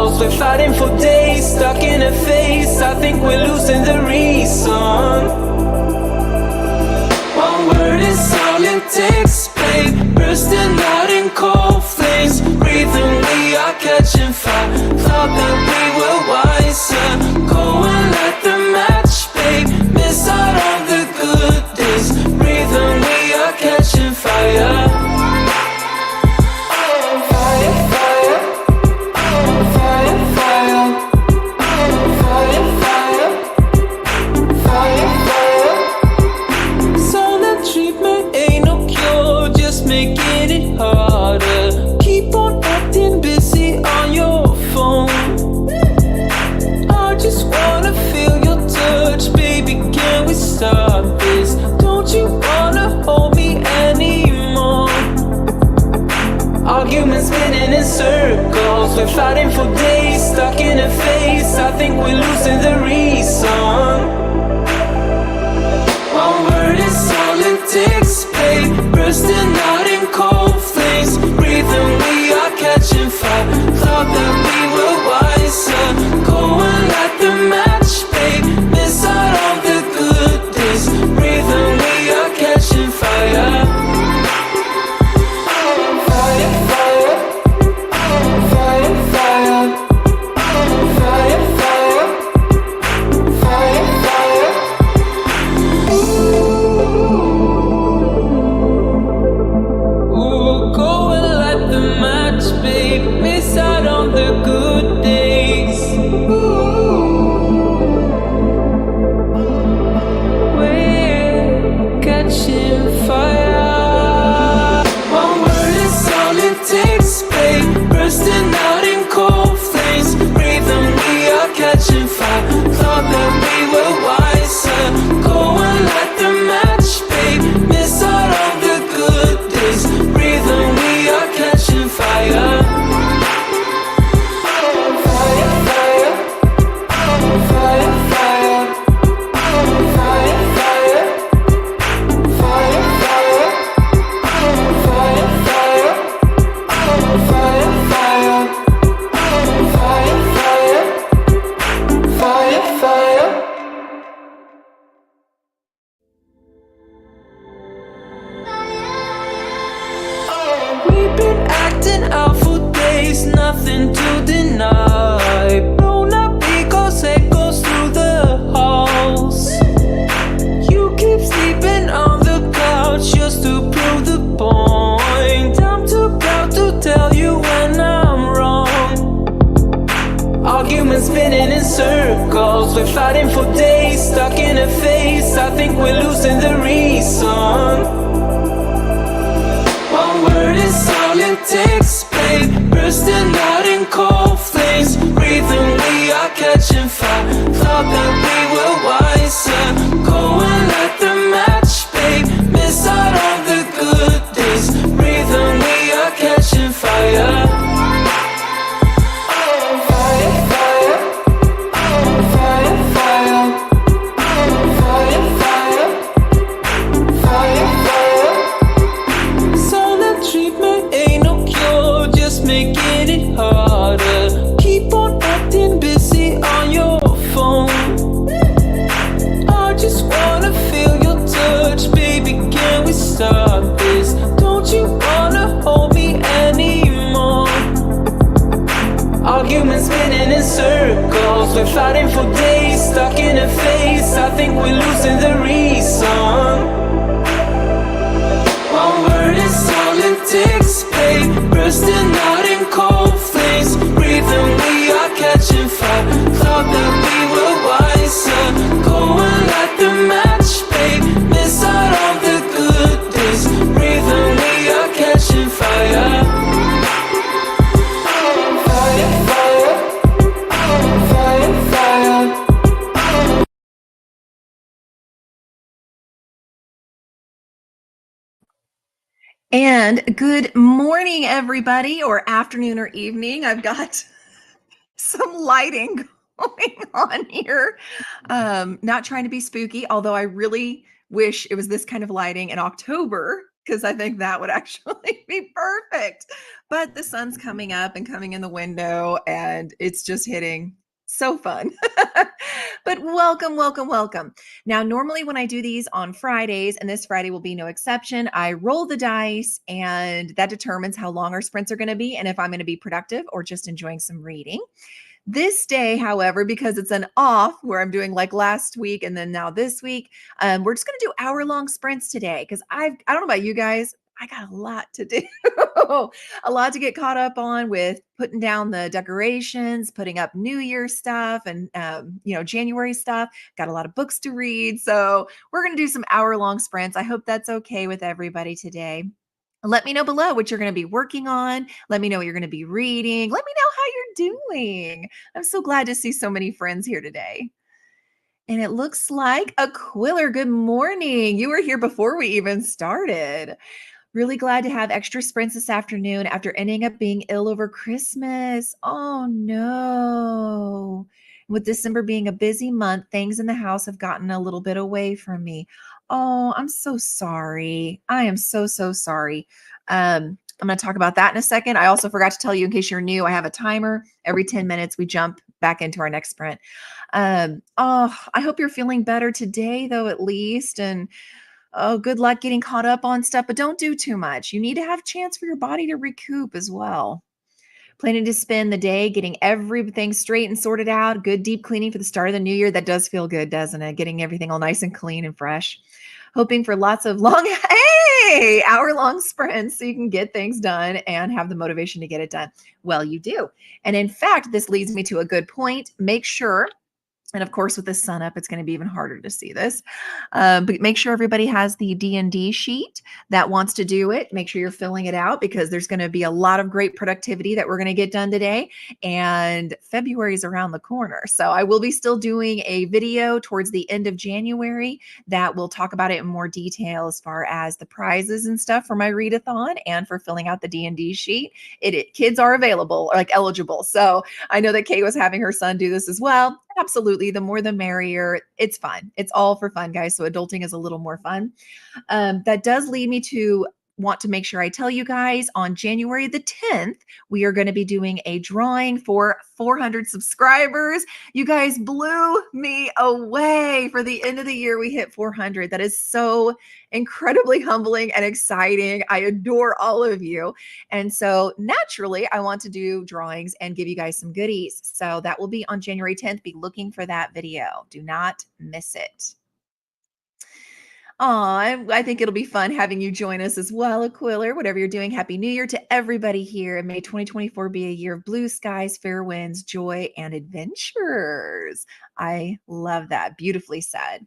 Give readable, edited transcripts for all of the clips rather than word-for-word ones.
circles, we're fighting for days, stuck in a phase. I think we're losing the reason. One word is all it takes, babe. Bursting out in cold flames, breathing, we are catching fire. Thought that we were wiser, go and light the match, babe. Miss out on the good days, breathing, we are catching fire. Making it harder. Keep on acting busy on your phone. I just wanna feel your touch, baby. Can we stop this? Don't you wanna hold me anymore? Arguments spinning in circles, we're fighting for days, stuck in a phase. I think we're losing the reason. One word is all it takes, babe. Bursting out in cold flames, breathing, we are catching fire. Thought that we were wiser, go and light the match, babe. Miss out on the good days, breathing, we are catching fire. Nothing to deny. Blown up egos, echoes through the halls. You keep sleeping on the couch just to prove the point. I'm too proud to tell you when I'm wrong. Arguments spinning in circles, we're fighting for days, stuck in a phase. I think we're losing the reason. One word is all it takes, babe. Bursting out in cold flames, breathing, we are catching fire. Thought that we were wiser, go and light the match, babe. Miss out on the good days, breathing, we are catching fire. Making it harder. Keep on acting busy on your phone. I just wanna feel your touch, baby. Can we stop this? Don't you wanna hold me anymore? Arguments spinning in circles, we're fighting for days, stuck in a phase. I think we're losing the reason. One word is all it takes, babe. Bursting out in cold flames, breathing, we are catching fire. Thought that we were wiser, go and light the match, babe. Miss out on the good days, breathing, we are catching fire. And good morning, everybody, or afternoon or evening. I've got some lighting going on here. Not trying to be spooky, although I really wish it was this kind of lighting in October because I think that would actually be perfect. But the sun's coming up and coming in the window, and it's just hitting. So fun. But welcome, welcome, welcome. Now, normally when I do these on Fridays, and this Friday will be no exception, I roll the dice, and that determines how long our sprints are going to be and if I'm going to be productive or just enjoying some reading. This day, however, because it's an off where I'm doing like last week and then now this week, we're just going to do hour-long sprints today because I don't know about you guys, I got a lot to do, a lot to get caught up on with putting down the decorations, putting up New Year stuff, and January stuff. Got a lot of books to read, so we're going to do some hour-long sprints. I hope that's okay with everybody today. Let me know below what you're going to be working on. Let me know what you're going to be reading. Let me know how you're doing. I'm so glad to see so many friends here today. And it looks like Aquiller, good morning. You were here before we even started. Really glad to have extra sprints this afternoon after ending up being ill over Christmas. Oh no. With December being a busy month, things in the house have gotten a little bit away from me. Oh, I'm so sorry. I am so, so sorry. I'm going to talk about that in a second. I also forgot to tell you, in case you're new, I have a timer. Every 10 minutes, we jump back into our next sprint. I hope you're feeling better today, though, at least. And oh, good luck getting caught up on stuff, but don't do too much. You need to have a chance for your body to recoup as well. Planning to spend the day getting everything straight and sorted out. Good deep cleaning for the start of the new year. That does feel good, doesn't it? Getting everything all nice and clean and fresh. Hoping for lots of long, hour-long sprints so you can get things done and have the motivation to get it done. Well, you do. And in fact, this leads me to a good point. Make sure, and of course, with the sun up, it's going to be even harder to see this. But make sure everybody has the D&D sheet that wants to do it. Make sure you're filling it out because there's going to be a lot of great productivity that we're going to get done today. And February is around the corner. So I will be still doing a video towards the end of January that will talk about it in more detail as far as the prizes and stuff for my readathon and for filling out the D&D sheet. Kids are available, like eligible. So I know that Kay was having her son do this as well. Absolutely. The more the merrier. It's fun. It's all for fun, guys. So adulting is a little more fun. That does lead me to want to make sure I tell you guys on January the 10th, we are going to be doing a drawing for 400 subscribers. You guys blew me away. For the end of the year, we hit 400. That is so incredibly humbling and exciting. I adore all of you. And so naturally, I want to do drawings and give you guys some goodies. So that will be on January 10th. Be looking for that video. Do not miss it. I think it'll be fun having you join us as well, Aquiller. Whatever you're doing, Happy New Year to everybody here. And may 2024 be a year of blue skies, fair winds, joy, and adventures. I love that. Beautifully said.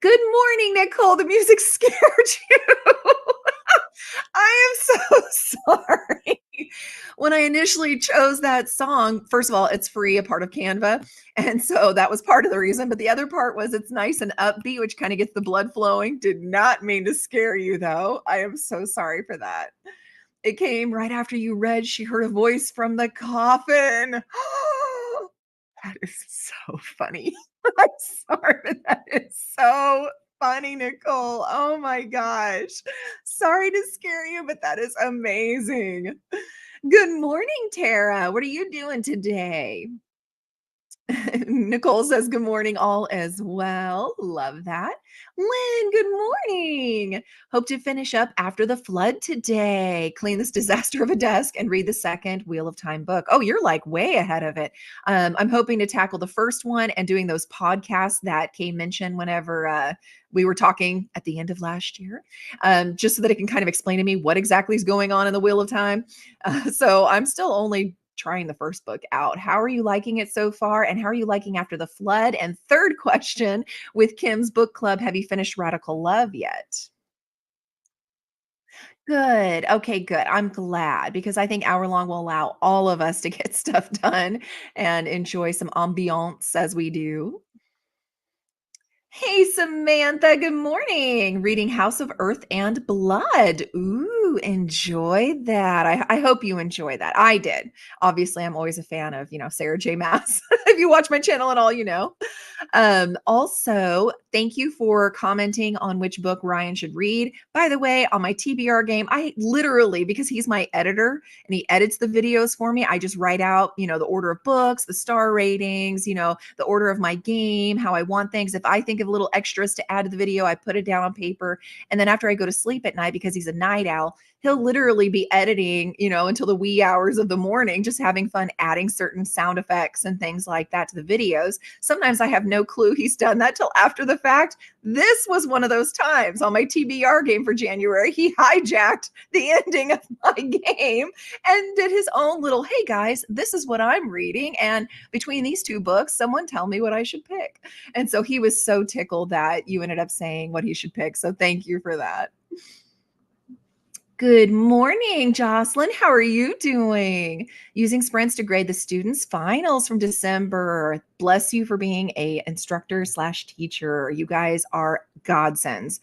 Good morning, Nicole. The music scared you. I am so sorry. When I initially chose that song, first of all, it's free, a part of Canva. And so that was part of the reason. But the other part was it's nice and upbeat, which kind of gets the blood flowing. Did not mean to scare you, though. I am so sorry for that. It came right after you read, she heard a voice from the coffin. That is so funny. I'm sorry, but that is so funny, Nicole. Oh my gosh. Sorry to scare you, but that is amazing. Good morning, Tara. What are you doing today? Nicole says, good morning, all as well. Love that. Lynn, good morning. Hope to finish up after the flood today. Clean this disaster of a desk and read the second Wheel of Time book. Oh, you're like way ahead of it. I'm hoping to tackle the first one and doing those podcasts that Kay mentioned whenever we were talking at the end of last year, just so that it can kind of explain to me what exactly is going on in the Wheel of Time. So I'm still only trying the first book out. How are you liking it so far? And how are you liking After the Flood? And third question, with Kim's book club, have you finished Radical Love yet? Good. Okay, good. I'm glad because I think Hour Long will allow all of us to get stuff done and enjoy some ambiance as we do. Hey, Samantha, good morning. Reading House of Earth and Blood. Ooh, Ooh, enjoy that. I hope you enjoy that. I did. Obviously, I'm always a fan of, Sarah J. Maas. If you watch my channel at all, you know. Also, thank you for commenting on which book Ryan should read. By the way, on my TBR game, I literally, because he's my editor and he edits the videos for me, I just write out, the order of books, the star ratings, the order of my game, how I want things. If I think of little extras to add to the video, I put it down on paper. And then after I go to sleep at night, because he's a night owl, he'll literally be editing, until the wee hours of the morning, just having fun adding certain sound effects and things like that to the videos. Sometimes I have no clue he's done that till after the fact. This was one of those times on my TBR game for January. He hijacked the ending of my game and did his own little, hey guys, this is what I'm reading. And between these two books, someone tell me what I should pick. And so he was so tickled that you ended up saying what he should pick. So thank you for that. Good morning, Jocelyn. How are you doing? Using sprints to grade the students' finals from December. Bless you for being a instructor / teacher. You guys are godsends.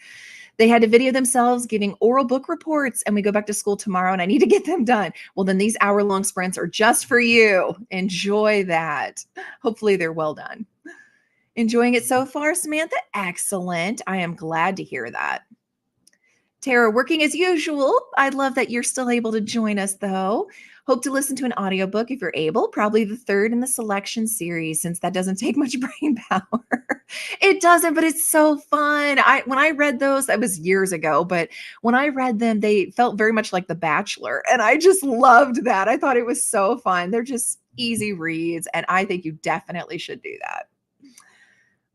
They had to video themselves giving oral book reports, and we go back to school tomorrow, and I need to get them done. Well, then these hour-long sprints are just for you. Enjoy that. Hopefully they're well done. Enjoying it so far, Samantha? Excellent. I am glad to hear that. Tara, working as usual. I love that you're still able to join us, though. Hope to listen to an audiobook if you're able, probably the third in the selection series, since that doesn't take much brain power. It doesn't, but it's so fun. When I read those, that was years ago, but when I read them, they felt very much like The Bachelor, and I just loved that. I thought it was so fun. They're just easy reads, and I think you definitely should do that.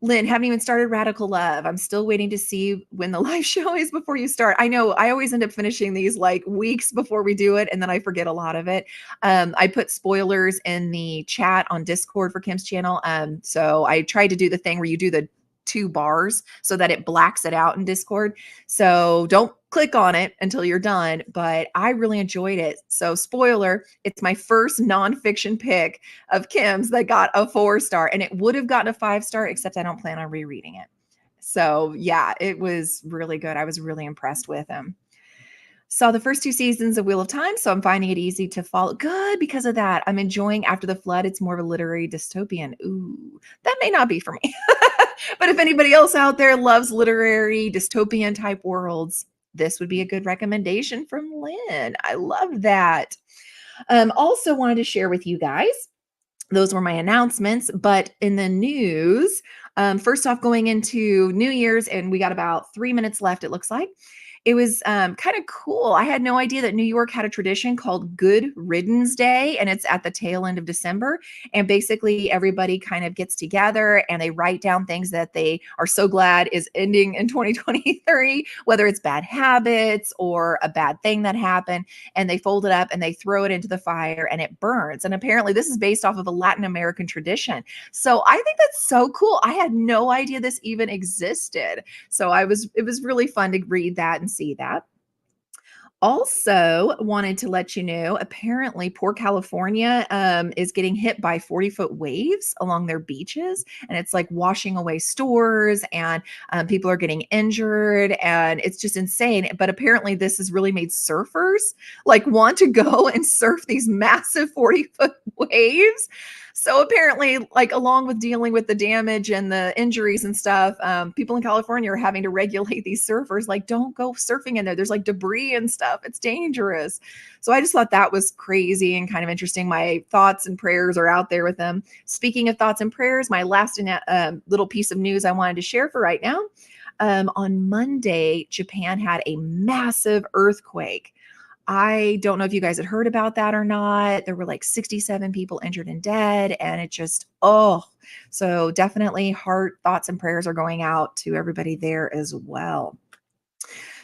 Lynn, haven't even started Radical Love. I'm still waiting to see when the live show is before you start. I know I always end up finishing these like weeks before we do it, and then I forget a lot of it. I put spoilers in the chat on Discord for Kim's channel. So I tried to do the thing where you do the 2 bars so that it blacks it out in Discord. So don't click on it until you're done, but I really enjoyed it. So spoiler, it's my first nonfiction pick of Kim's that got a 4-star, and it would have gotten a 5-star, except I don't plan on rereading it. So yeah, it was really good. I was really impressed with him. Saw the first 2 seasons of Wheel of Time, so I'm finding it easy to follow. Good, because of that. I'm enjoying After the Flood. It's more of a literary dystopian. Ooh, that may not be for me. But if anybody else out there loves literary dystopian type worlds, this would be a good recommendation from Lynn. I love that. Also wanted to share with you guys, those were my announcements, but in the news, first off, going into New Year's, and we got about 3 minutes left, it looks like. It was kind of cool. I had no idea that New York had a tradition called Good Riddance Day, and it's at the tail end of December. And basically, everybody kind of gets together and they write down things that they are so glad is ending in 2023, whether it's bad habits or a bad thing that happened. And they fold it up and they throw it into the fire and it burns. And apparently, this is based off of a Latin American tradition. So I think that's so cool. I had no idea this even existed. So it was really fun to read that and see that. Also wanted to let you know, apparently poor California is getting hit by 40-foot waves along their beaches, and it's like washing away stores, and people are getting injured, and it's just insane. But apparently this has really made surfers like want to go and surf these massive 40-foot waves. So apparently, like along with dealing with the damage and the injuries and stuff, people in California are having to regulate these surfers. Like, don't go surfing in there. There's like debris and stuff. It's dangerous. So I just thought that was crazy and kind of interesting. My thoughts and prayers are out there with them. Speaking of thoughts and prayers, my last little piece of news I wanted to share for right now. On Monday, Japan had a massive earthquake. I don't know if you guys had heard about that or not. There were like 67 people injured and dead, and it just, so definitely heart thoughts and prayers are going out to everybody there as well.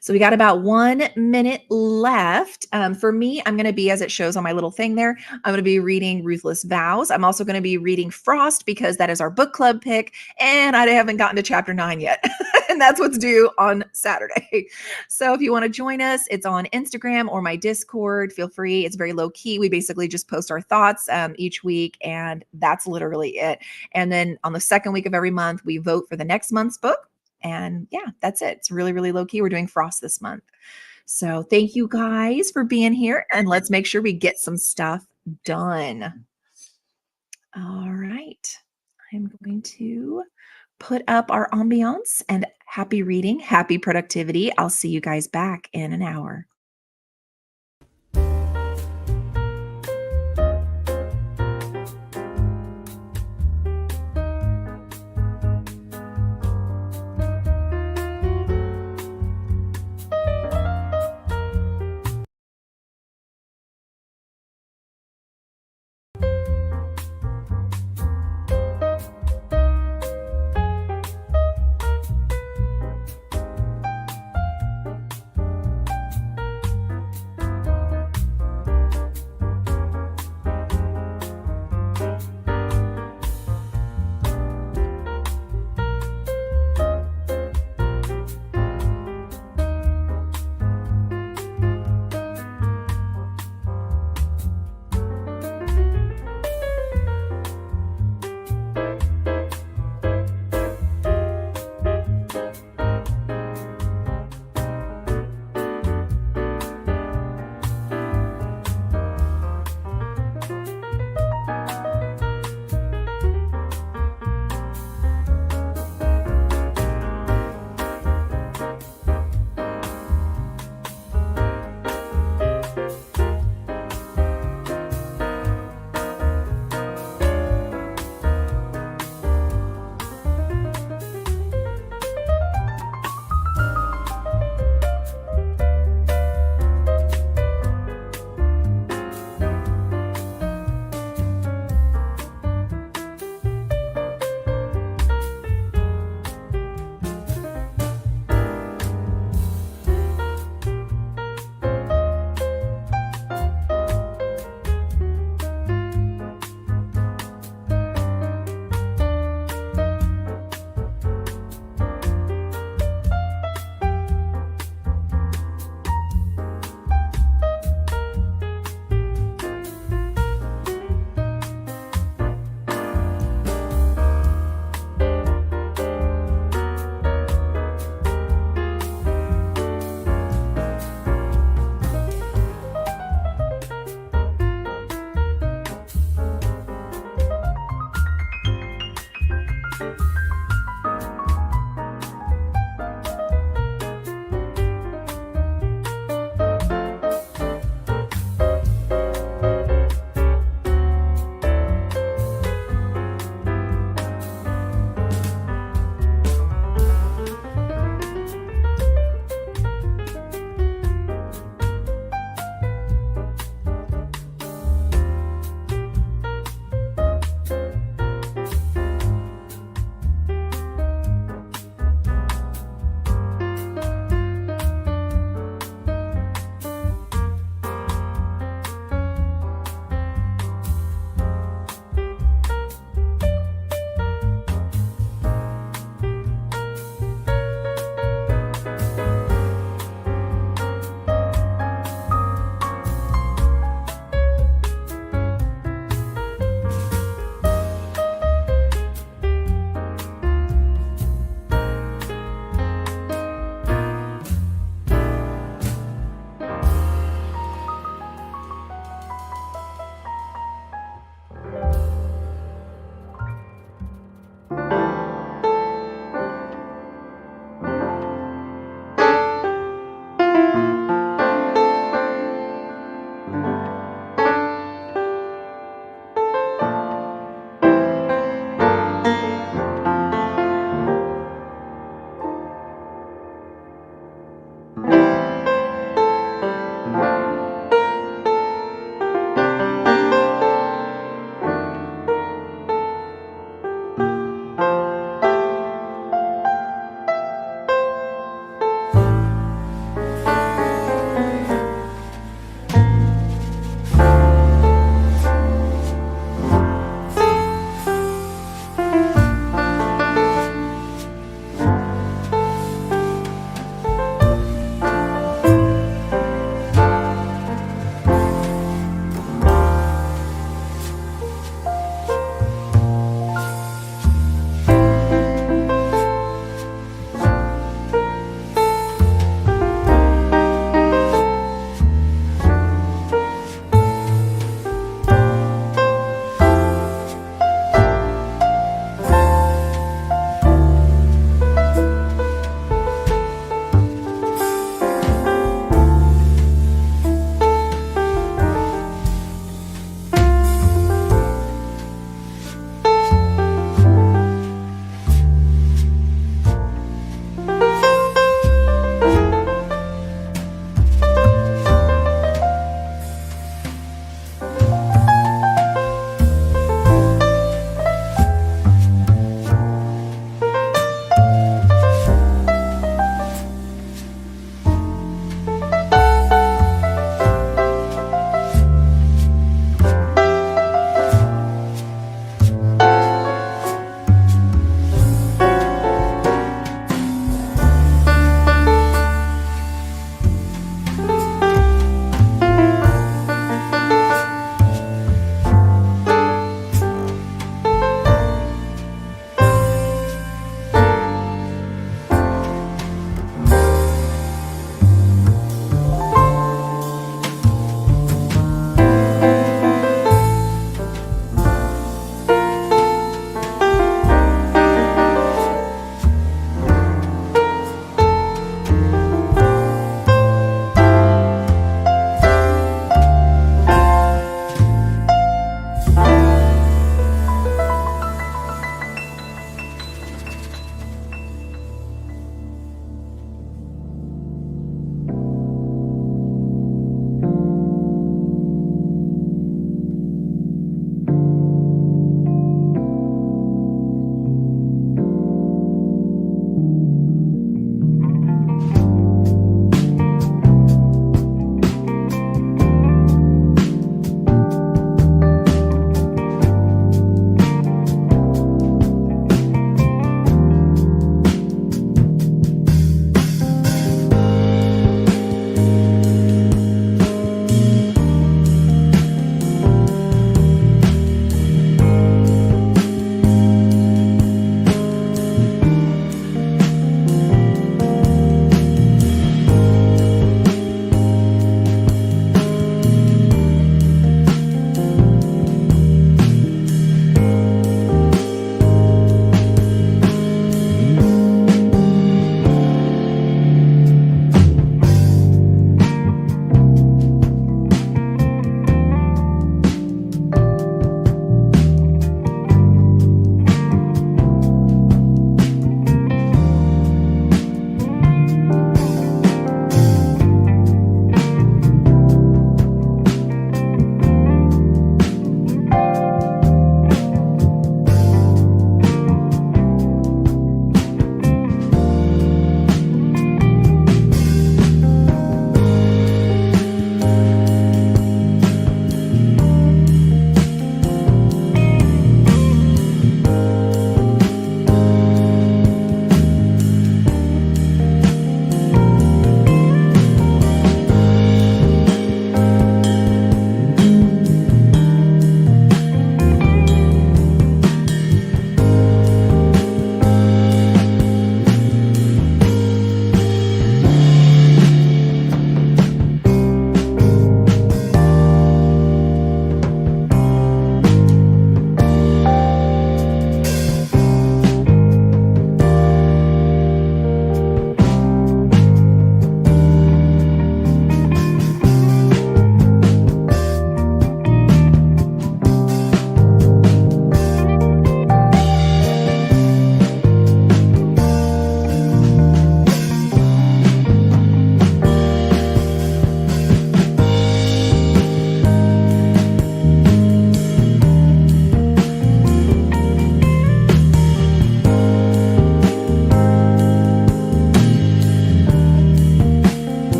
So we got about 1 minute left. For me, I'm going to be, as it shows on my little thing there, I'm going to be reading Ruthless Vows. I'm also going to be reading Frost because that is our book club pick, and I haven't gotten to chapter 9 yet. And that's what's due on Saturday. So if you want to join us, it's on Instagram or my Discord. Feel free. It's very low key. We basically just post our thoughts each week, and that's literally it. And then on the second week of every month, we vote for the next month's book. And yeah, that's it. It's really, really low key. We're doing Frost this month. So thank you guys for being here, and let's make sure we get some stuff done. All right. I'm going to put up our ambiance and happy reading, happy productivity. I'll see you guys back in an hour.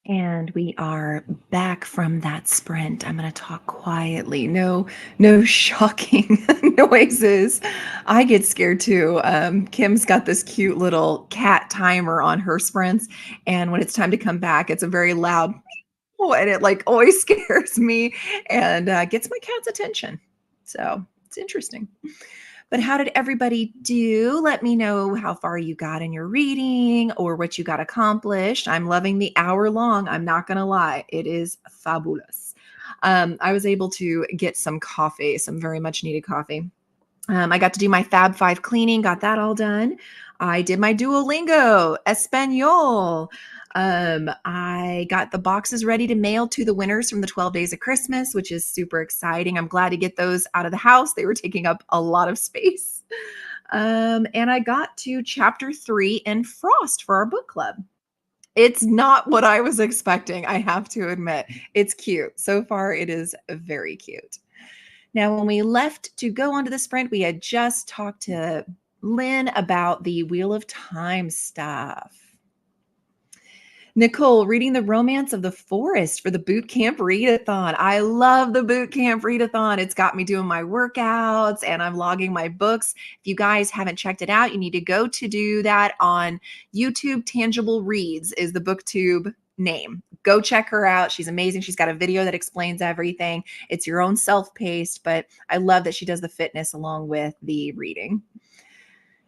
And we are back from that sprint. I'm going to talk quietly. No shocking noises. I get scared too. Kim's got this cute little cat timer on her sprints, and when it's time to come back, it's a very loud "meow," and it like always scares me and gets my cat's attention. So it's interesting. But how did everybody do? Let me know how far you got in your reading or what you got accomplished. I'm loving the hour long. I'm not going to lie. It is fabulous. I was able to get some coffee, some very much needed coffee. I got to do my Fab Five cleaning, got that all done. I did my Duolingo, Espanol. I got the boxes ready to mail to the winners from the 12 Days of Christmas, which is super exciting. I'm glad to get those out of the house. They were taking up a lot of space. And I got to chapter 3 in Frost for our book club. It's not what I was expecting, I have to admit. It's cute. So far, it is very cute. Now, when we left to go onto the sprint, we had just talked to Lynn about the Wheel of Time stuff. Nicole, reading The Romance of the Forest for the boot camp readathon. I love the boot camp readathon. It's got me doing my workouts and I'm logging my books. If you guys haven't checked it out, you need to go to do that on YouTube. Tangible Reads is the booktube name. Go check her out. She's amazing. She's got a video that explains everything. It's your own self-paced, but I love that she does the fitness along with the reading.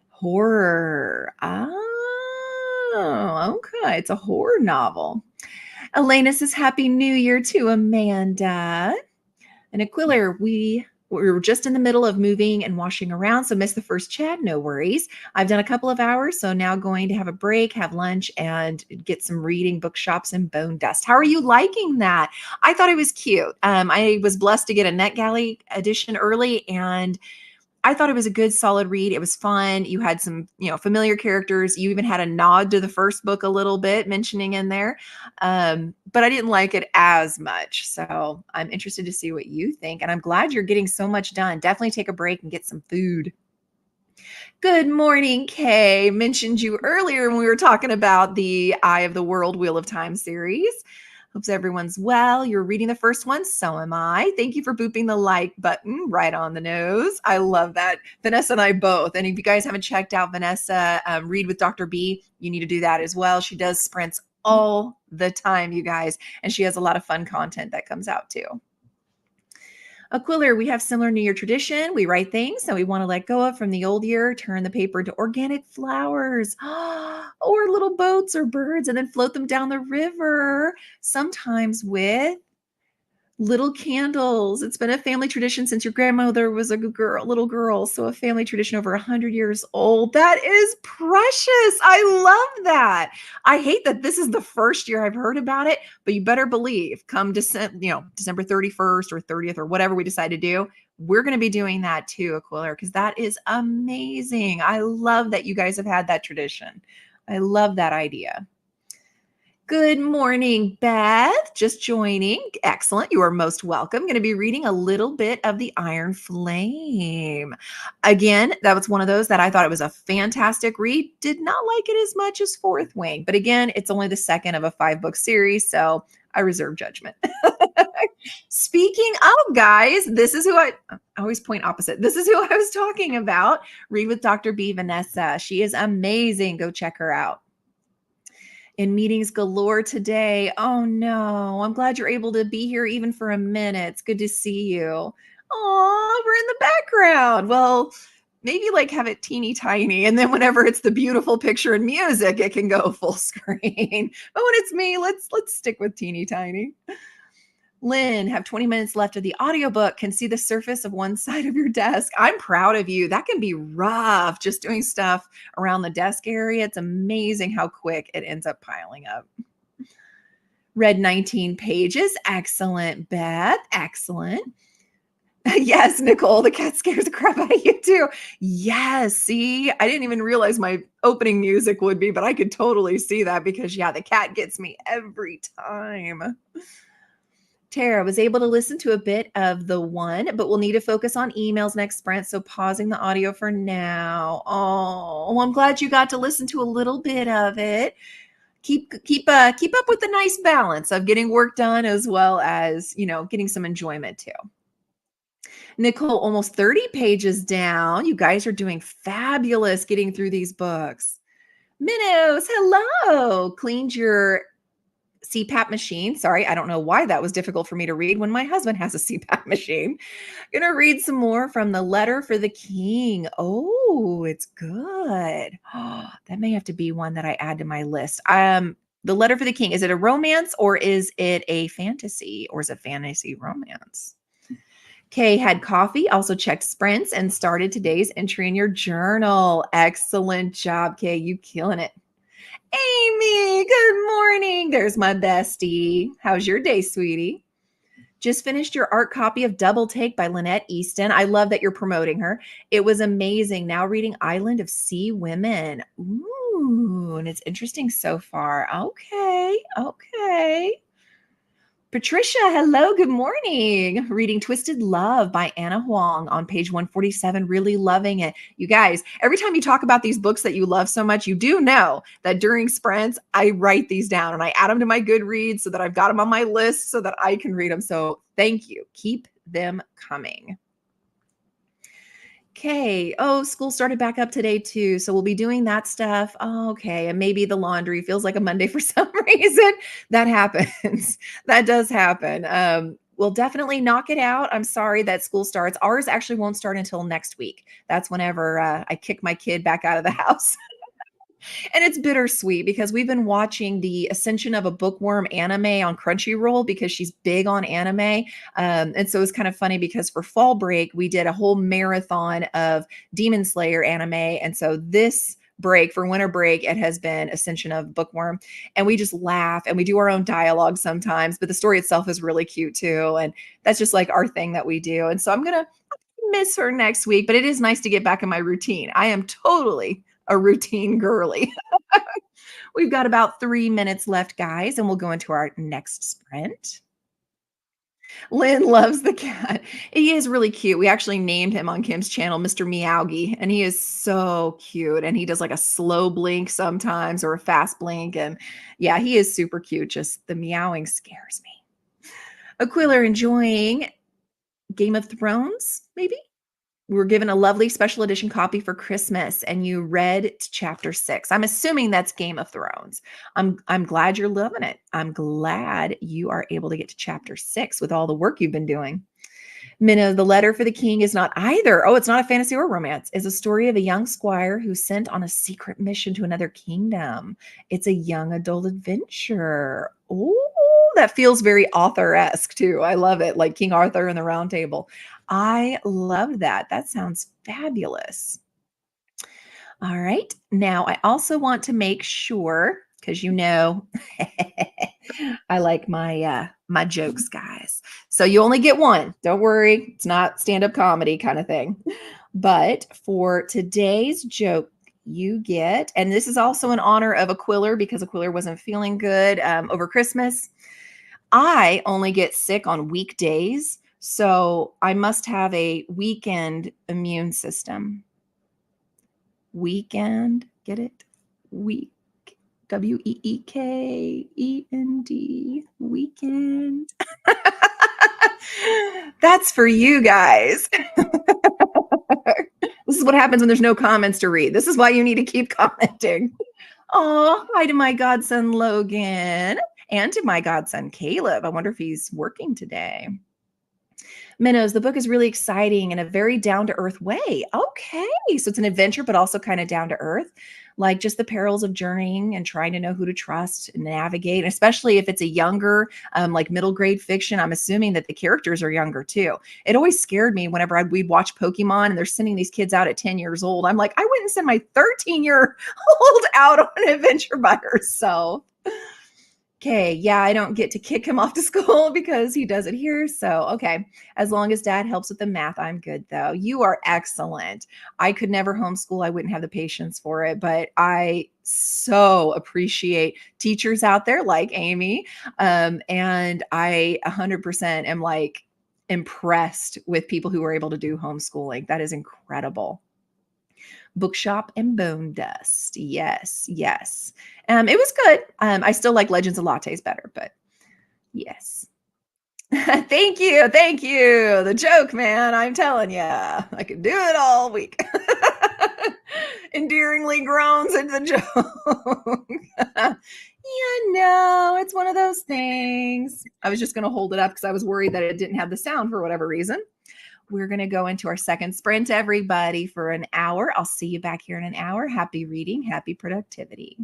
Horror. Oh, okay. It's a horror novel. Elena says Happy New Year to Amanda. And Aquila, we were just in the middle of moving and washing around, so missed the first chat. No worries. I've done a couple of hours, so now going to have a break, have lunch, and get some reading, bookshops, and bone dust. How are you liking that? I thought it was cute. I was blessed to get a NetGalley edition early, and I thought it was a good, solid read. It was fun. You had some, familiar characters. You even had a nod to the first book a little bit, mentioning in there. But I didn't like it as much. So I'm interested to see what you think. And I'm glad you're getting so much done. Definitely take a break and get some food. Good morning, Kay. Mentioned you earlier when we were talking about the Eye of the World Wheel of Time series. Hopes everyone's well. You're reading the first one. So am I. Thank you for booping the like button right on the nose. I love that. Vanessa and I both. And if you guys haven't checked out Vanessa, Read with Dr. B, you need to do that as well. She does sprints all the time, you guys. And she has a lot of fun content that comes out too. Aquila, we have similar New Year tradition. We write things that we want to let go of from the old year, turn the paper into organic flowers or little boats or birds, and then float them down the river, sometimes with little candles. It's been a family tradition since your grandmother was a little girl. So a family tradition over 100 years old. That is precious. I love that. I hate that this is the first year I've heard about it, but you better believe come December 31st or 30th or whatever we decide to do, we're going to be doing that too, Aquila, because that is amazing. I love that you guys have had that tradition. I love that idea. Good morning, Beth. Just joining. Excellent. You are most welcome. Going to be reading a little bit of The Iron Flame. Again, that was one of those that I thought it was a fantastic read. Did not like it as much as Fourth Wing. But again, it's only the second of a 5-book series. So I reserve judgment. Speaking of guys, this is who I always point opposite. This is who I was talking about. Read with Dr. B. Vanessa. She is amazing. Go check her out. In meetings galore today. Oh no, I'm glad you're able to be here even for a minute. It's good to see you. Oh, we're in the background. Well, maybe like have it teeny tiny. And then whenever it's the beautiful picture and music, it can go full screen. But when it's me, let's stick with teeny tiny. Lynn, have 20 minutes left of the audiobook, can see the surface of one side of your desk. I'm proud of you. That can be rough just doing stuff around the desk area. It's amazing how quick it ends up piling up. Read 19 pages. Excellent, Beth. Excellent. Yes, Nicole, the cat scares the crap out of you too. Yes, see, I didn't even realize my opening music would be, but I could totally see that because, yeah, the cat gets me every time. Tara was able to listen to a bit of the one, but we'll need to focus on emails next sprint. So pausing the audio for now. Oh, I'm glad you got to listen to a little bit of it. Keep up with the nice balance of getting work done as well as, getting some enjoyment too. Nicole, almost 30 pages down. You guys are doing fabulous getting through these books. Minnows, hello. Cleaned your CPAP machine. Sorry, I don't know why that was difficult for me to read when my husband has a CPAP machine. Gonna read some more from The Letter for the King. Oh, it's good. That may have to be one that I add to my list. The Letter for the King. Is it a romance or is it a fantasy or is it fantasy romance? Kay had coffee, also checked sprints, and started today's entry in your journal. Excellent job, Kay. You killing it. Amy, good morning. There's my bestie. How's your day, sweetie? Just finished your art copy of Double Take by Lynette Easton. I love that you're promoting her. It was amazing. Now reading Island of Sea Women. Ooh, and it's interesting so far. Okay. Patricia, hello, good morning. Reading Twisted Love by Anna Huang on page 147. Really loving it. You guys, every time you talk about these books that you love so much, you do know that during sprints, I write these down and I add them to my Goodreads so that I've got them on my list so that I can read them. So thank you. Keep them coming. Okay. Oh, school started back up today too. So we'll be doing that stuff. Oh, okay. And maybe the laundry feels like a Monday for some reason. That happens. That does happen. We'll definitely knock it out. I'm sorry that school starts. Ours actually won't start until next week. That's whenever I kick my kid back out of the house. And it's bittersweet because we've been watching the Ascension of a Bookworm anime on Crunchyroll because she's big on anime. And so it's kind of funny because for fall break, we did a whole marathon of Demon Slayer anime. And so this break for winter break, it has been Ascension of Bookworm. And we just laugh and we do our own dialogue sometimes, but the story itself is really cute too. And that's just like our thing that we do. And so I'm going to miss her next week, but it is nice to get back in my routine. I am totally a routine girly. We've got about 3 minutes left, guys, and we'll go into our next sprint. Lynn loves the cat. He is really cute. We actually named him on Kim's channel Mr. Meowgie, and he is so cute. And he does like a slow blink sometimes or a fast blink. And yeah, he is super cute. Just the meowing scares me. Aquila enjoying Game of Thrones, maybe? We were given a lovely special edition copy for Christmas and you read chapter 6. I'm assuming that's Game of Thrones. I'm glad you're loving it. I'm glad you are able to get to chapter 6 with all the work you've been doing. Minna, The Letter for the King is not either. Oh, it's not a fantasy or romance. It's a story of a young squire who's sent on a secret mission to another kingdom. It's a young adult adventure. Oh, that feels very author-esque too. I love it, like King Arthur and the Round Table. I love that. That sounds fabulous. All right. Now, I also want to make sure, because I like my jokes, guys. So you only get one. Don't worry. It's not stand-up comedy kind of thing. But for today's joke, you get, and this is also in honor of Aquiller because Aquiller wasn't feeling good over Christmas. I only get sick on weekdays, so I must have a weekend immune system. Weekend, get it? Week, WEEKEND, weekend. That's for you guys. This is what happens when there's no comments to read. This is why you need to keep commenting. Oh, hi to my godson Logan and to my godson Caleb. I wonder if he's working today. Minnows, the book is really exciting in a very down to earth way. Okay. So it's an adventure, but also kind of down to earth, like just the perils of journeying and trying to know who to trust and navigate, especially if it's a younger, like middle grade fiction. I'm assuming that the characters are younger too. It always scared me whenever we'd watch Pokemon and they're sending these kids out at 10 years old. I'm like, I wouldn't send my 13-year-old out on an adventure by herself. Okay, yeah, I don't get to kick him off to school because he does it here. So, okay, as long as dad helps with the math, I'm good though. You are excellent. I could never homeschool. I wouldn't have the patience for it, but I so appreciate teachers out there like Amy. And I 100% am like impressed with people who are able to do homeschooling. That is incredible. Bookshop and Bone Dust. Yes, yes. It was good. I still like Legends of Lattes better, but yes. Thank you. Thank you. The joke, man. I'm telling you, I could do it all week. Endearingly groans at the joke. Yeah, no, it's one of those things. I was just going to hold it up because I was worried that it didn't have the sound for whatever reason. We're going to go into our second sprint, everybody, for an hour. I'll see you back here in an hour. Happy reading, happy productivity.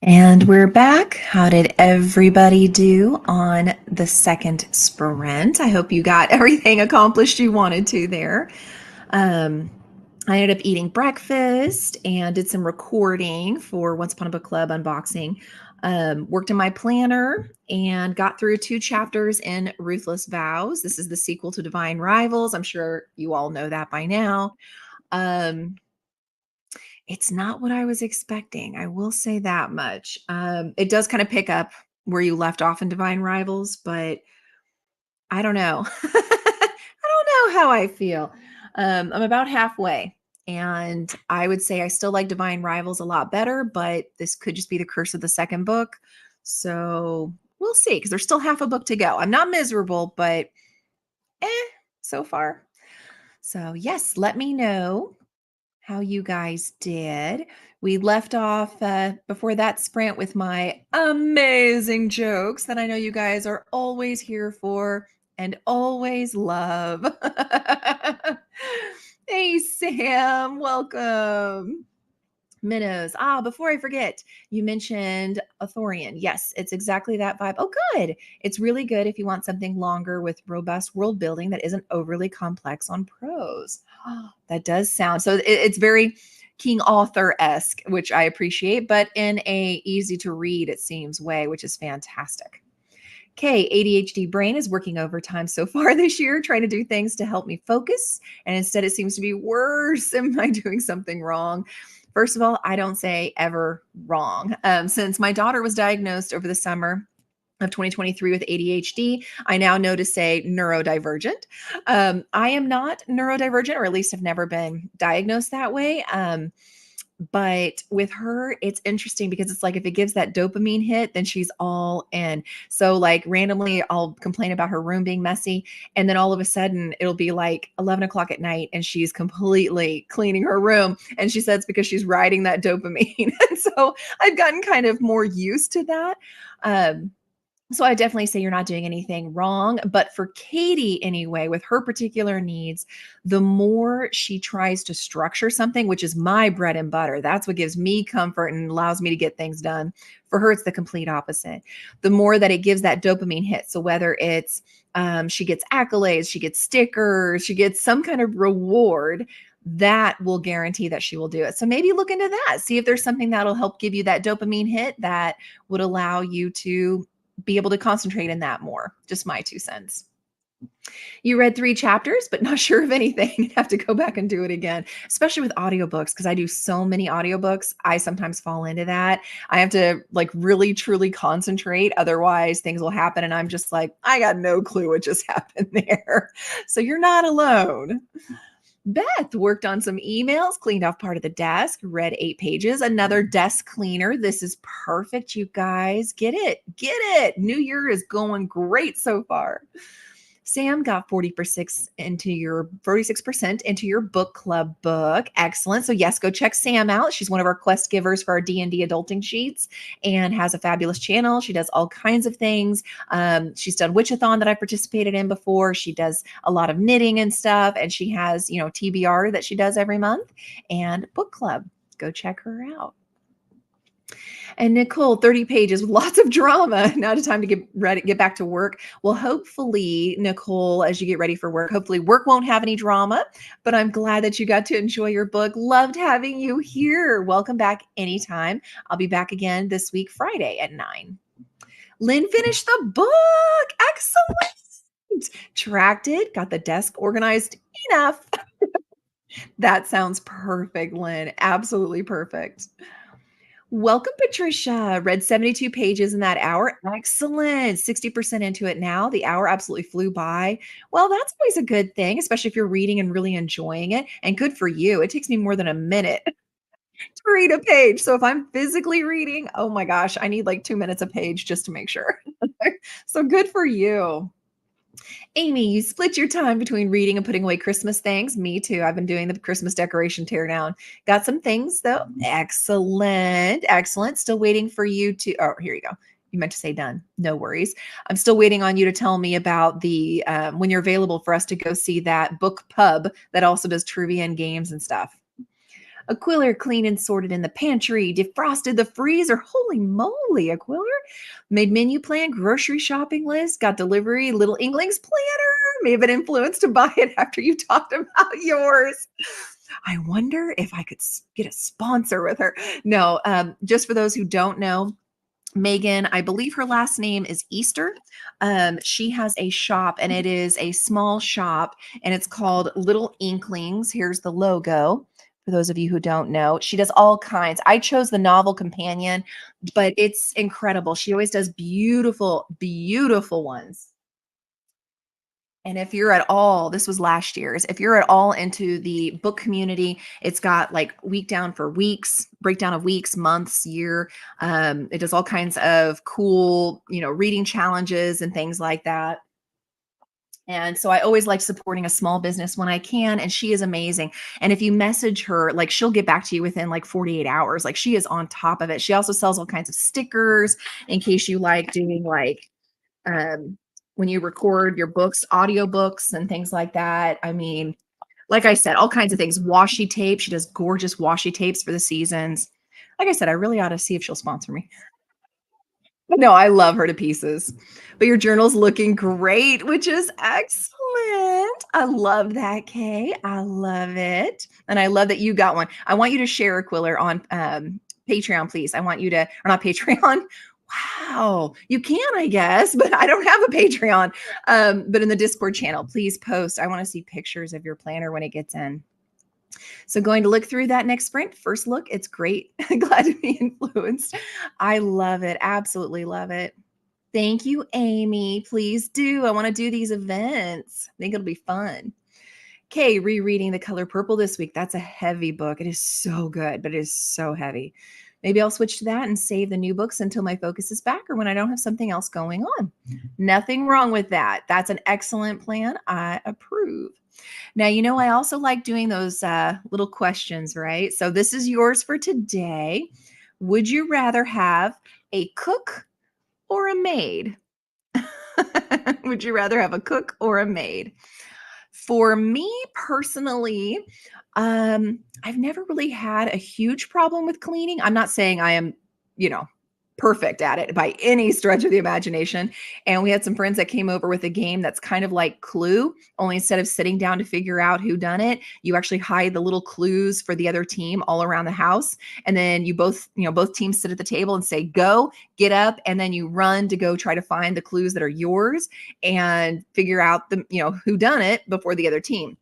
And we're back. How did everybody do on the second sprint? I hope you got everything accomplished you wanted to there. Um, I ended up eating breakfast and did some recording for Once Upon a Book Club unboxing. Worked in my planner and got through 2 chapters in Ruthless Vows. This is the sequel to Divine Rivals. I'm sure you all know that by now. Um, it's not what I was expecting. I will say that much. It does kind of pick up where you left off in Divine Rivals, but I don't know. I don't know how I feel. I'm about halfway, and I would say I still like Divine Rivals a lot better, but this could just be the curse of the second book. So we'll see, because there's still half a book to go. I'm not miserable, but so far. So, yes, let me know how you guys did. We left off before that sprint with my amazing jokes that I know you guys are always here for and always love. Hey, Sam, welcome. Minnows. Before I forget, you mentioned Authorian. Yes, it's exactly that vibe. Oh, good. It's really good if you want something longer with robust world building that isn't overly complex on prose. That does sound so. It's very King Author esque, which I appreciate, but in a easy to read, it seems, way, which is fantastic. Okay, ADHD brain is working overtime so far this year, trying to do things to help me focus. And instead, it seems to be worse. Am I doing something wrong? First of all, I don't say ever wrong. Since my daughter was diagnosed over the summer of 2023 with ADHD, I now know to say neurodivergent. I am not neurodivergent, or at least have never been diagnosed that way. But with her, it's interesting because it's like if it gives that dopamine hit, then she's all in. So, like, randomly, I'll complain about her room being messy. And then all of a sudden, it'll be like 11 o'clock at night and she's completely cleaning her room. And she says it's because she's riding that dopamine. And so I've gotten kind of more used to that. So I definitely say you're not doing anything wrong. But for Katie, anyway, with her particular needs, the more she tries to structure something, which is my bread and butter, that's what gives me comfort and allows me to get things done. For her, it's the complete opposite. The more that it gives that dopamine hit. So whether it's she gets accolades, she gets stickers, she gets some kind of reward, that will guarantee that she will do it. So maybe look into that. See if there's something that'll help give you that dopamine hit that would allow you to be able to concentrate in that more. Just my 2 cents. You read 3 chapters, but not sure of anything. You have to go back and do it again, especially with audiobooks, because I do so many audiobooks. I sometimes fall into that. I have to like really, truly concentrate. Otherwise, things will happen. And I'm just like, I got no clue what just happened there. So you're not alone. Beth worked on some emails, cleaned off part of the desk, read 8 pages, another desk cleaner. This is perfect, you guys. Get it. Get it. New Year is going great so far. Sam got 46% into your book club book. Excellent. So yes, go check Sam out. She's one of our quest givers for our D&D adulting sheets and has a fabulous channel. She does all kinds of things. She's done Witchathon that I participated in before. She does a lot of knitting and stuff. And she has, TBR that she does every month and book club. Go check her out. And Nicole, 30 pages with lots of drama. Now it's time to get back to work. Well, hopefully, Nicole, as you get ready for work, hopefully work won't have any drama, but I'm glad that you got to enjoy your book. Loved having you here. Welcome back anytime. I'll be back again this week, Friday at 9. Lynn finished the book. Excellent. Tracked it, got the desk organized enough. That sounds perfect, Lynn. Absolutely perfect. Welcome, Patricia. Read 72 pages in that hour. Excellent. 60% into it now. The hour absolutely flew by. Well, that's always a good thing, especially if you're reading and really enjoying it. And good for you. It takes me more than a minute to read a page. So if I'm physically reading, oh my gosh, I need like 2 minutes a page just to make sure. So good for you. Amy, you split your time between reading and putting away Christmas things. Me too. I've been doing the Christmas decoration teardown. Got some things though. Excellent. Excellent. Still waiting for you to. Oh, here you go. You meant to say done. No worries. I'm still waiting on you to tell me about the when you're available for us to go see that book pub that also does trivia and games and stuff. Aquiller cleaned and sorted in the pantry, defrosted the freezer. Holy moly, Aquiller. Made menu plan, grocery shopping list, got delivery, Little Inklings planner. May have been influenced to buy it after you talked about yours. I wonder if I could get a sponsor with her. No, just for those who don't know, Megan, I believe her last name is Easter. She has a shop and it is a small shop and it's called Little Inklings. Here's the logo. For those of you who don't know, she does all kinds. I chose the novel companion, but it's incredible. She always does beautiful, beautiful ones. And if you're at all, this was last year's, if you're at all into the book community, it's got like week down for weeks, breakdown of weeks, months, year. It does all kinds of cool, reading challenges and things like that. And so I always like supporting a small business when I can. And she is amazing. And if you message her, like she'll get back to you within like 48 hours. Like she is on top of it. She also sells all kinds of stickers in case you like doing like, when you record your books, audiobooks and things like that. I mean, like I said, all kinds of things. Washi tape. She does gorgeous washi tapes for the seasons. Like I said, I really ought to see if she'll sponsor me. But no, I love her to pieces. But your journal's looking great, which is excellent. I love that, Kay. I love it. And I love that you got one. I want you to share Aquiller on Patreon, please. I want you to, or not Patreon. Wow, you can, I guess, but I don't have a Patreon. But in the Discord channel, please post. I want to see pictures of your planner when it gets in. So going to look through that next sprint. First look, it's great. Glad to be influenced. I love it. Absolutely love it. Thank you, Amy. Please do. I want to do these events. I think it'll be fun. Okay, rereading The Color Purple this week. That's a heavy book. It is so good, but it is so heavy. Maybe I'll switch to that and save the new books until my focus is back or when I don't have something else going on. Nothing wrong with that. That's an excellent plan. I approve. Now, I also like doing those little questions, right? So this is yours for today. Would you rather have a cook or a maid? Would you rather have a cook or a maid? For me personally, I've never really had a huge problem with cleaning. I'm not saying I am, perfect at it by any stretch of the imagination. And we had some friends that came over with a game that's kind of like Clue, only instead of sitting down to figure out who done it, you actually hide the little clues for the other team all around the house. And then you both teams sit at the table and say, go, get up. And then you run to go try to find the clues that are yours and figure out who done it before the other team.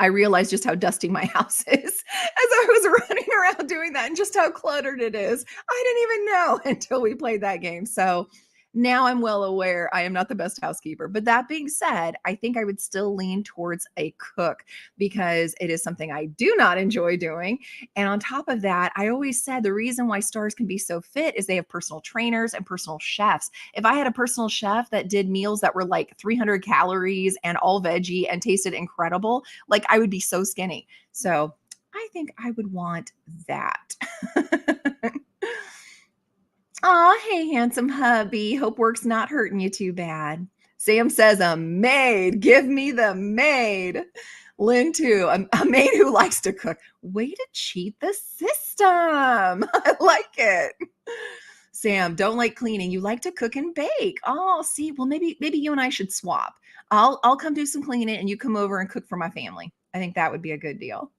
I realized just how dusty my house is as I was running around doing that and just how cluttered it is. I didn't even know until we played that game. So now I'm well aware I am not the best housekeeper. But that being said, I think I would still lean towards a cook because it is something I do not enjoy doing. And on top of that, I always said the reason why stars can be so fit is they have personal trainers and personal chefs. If I had a personal chef that did meals that were like 300 calories and all veggie and tasted incredible, like I would be so skinny. So I think I would want that. Oh, hey, handsome hubby. Hope work's not hurting you too bad. Sam says, a maid. Give me the maid. Lynn, too. A maid who likes to cook. Way to cheat the system. I like it. Sam, don't like cleaning. You like to cook and bake. Oh, see, well, maybe you and I should swap. I'll come do some cleaning and you come over and cook for my family. I think that would be a good deal.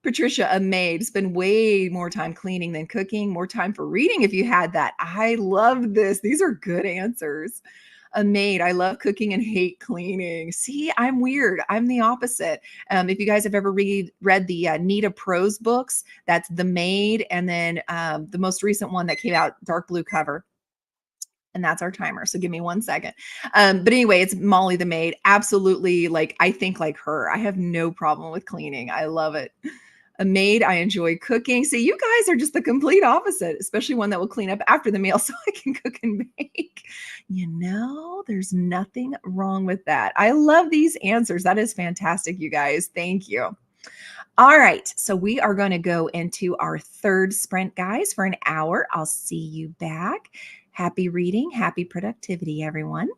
Patricia, a maid, spend way more time cleaning than cooking, more time for reading if you had that. I love this. These are good answers. A maid, I love cooking and hate cleaning. See, I'm weird. I'm the opposite. If you guys have ever read the Nita Prose books, that's The Maid, and then the most recent one that came out, dark blue cover. And that's our timer. So give me 1 second. But anyway, it's Molly the maid. Absolutely. I think like her. I have no problem with cleaning. I love it. A maid, I enjoy cooking. See, you guys are just the complete opposite, especially one that will clean up after the meal so I can cook and bake. There's nothing wrong with that. I love these answers. That is fantastic, you guys. Thank you. All right. So we are going to go into our third sprint, guys, for an hour. I'll see you back. Happy reading. Happy productivity, everyone.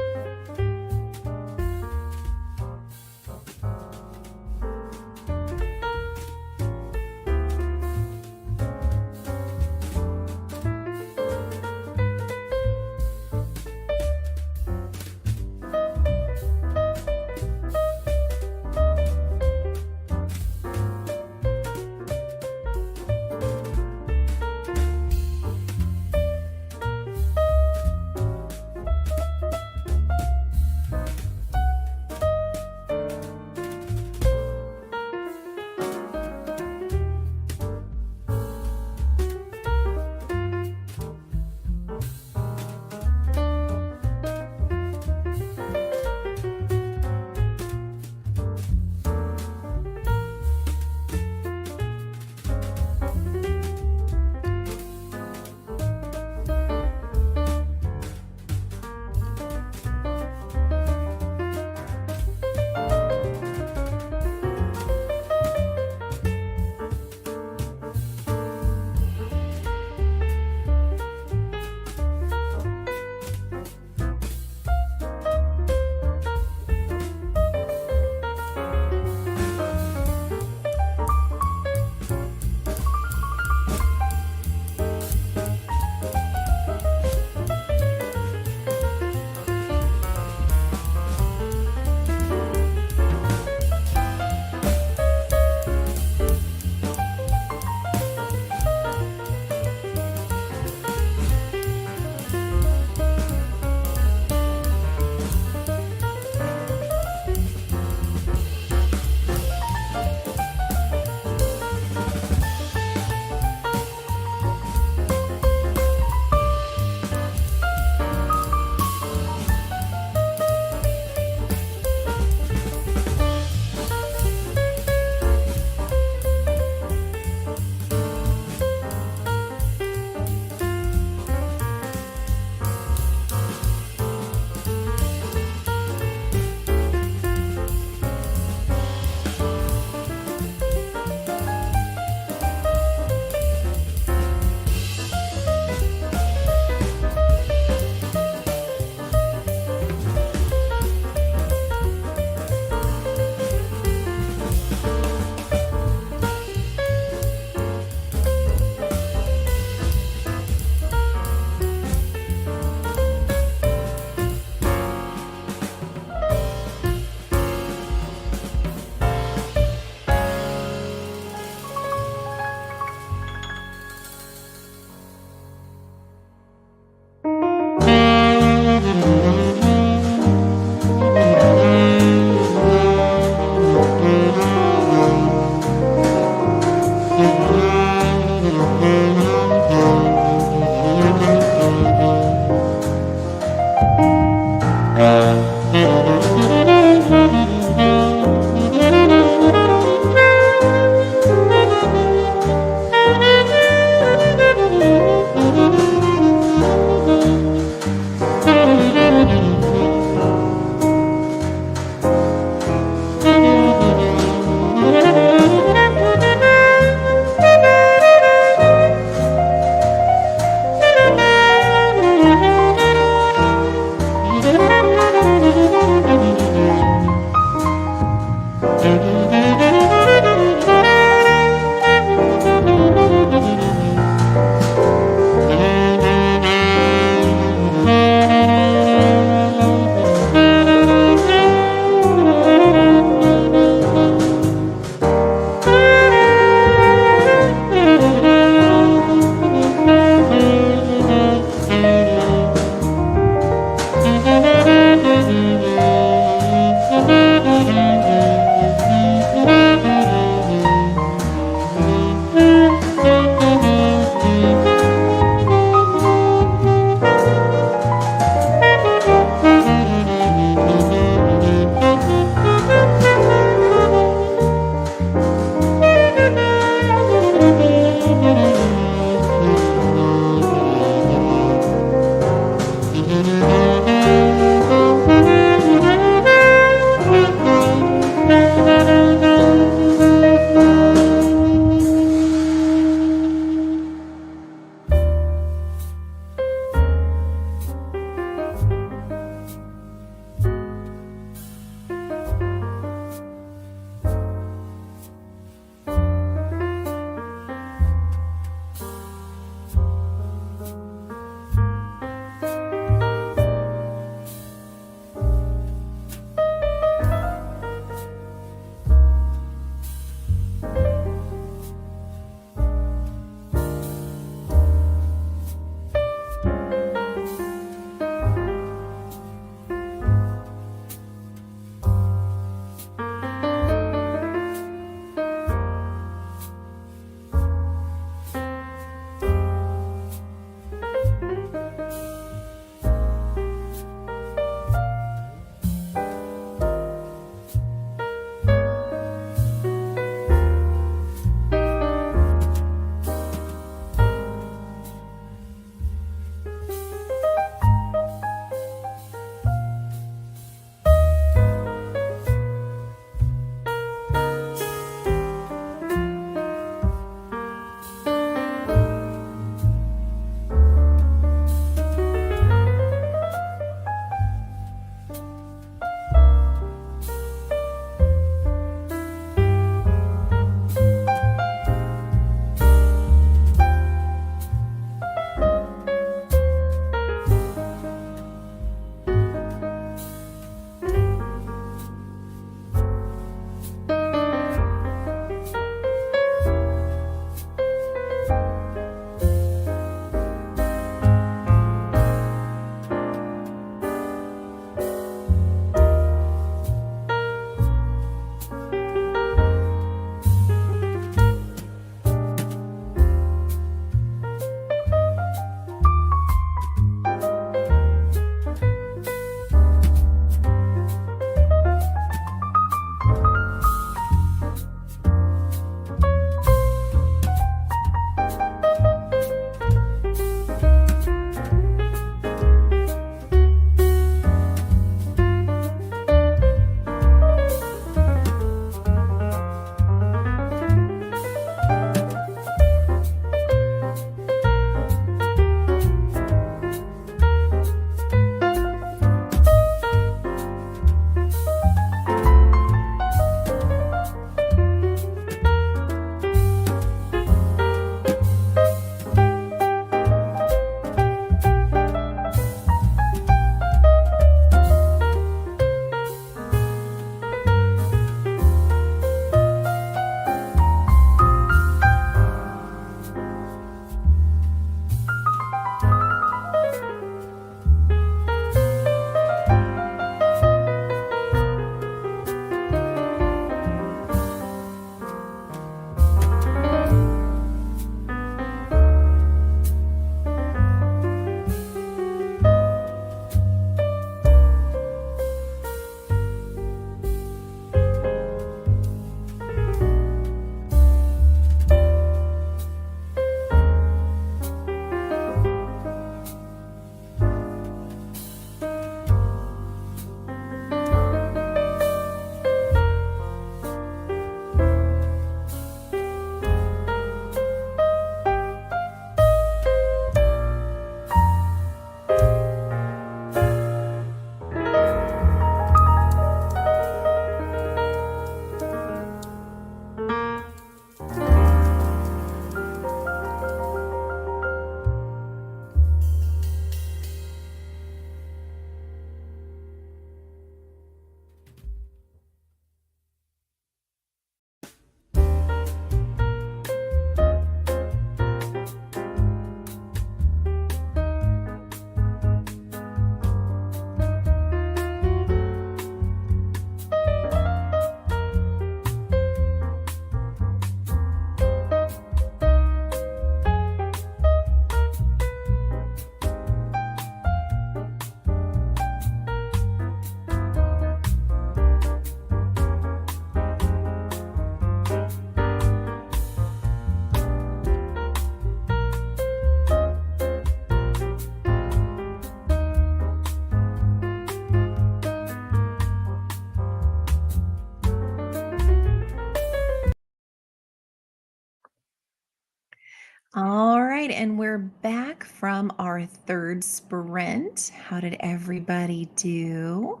All right, and we're back from our third sprint. How did everybody do?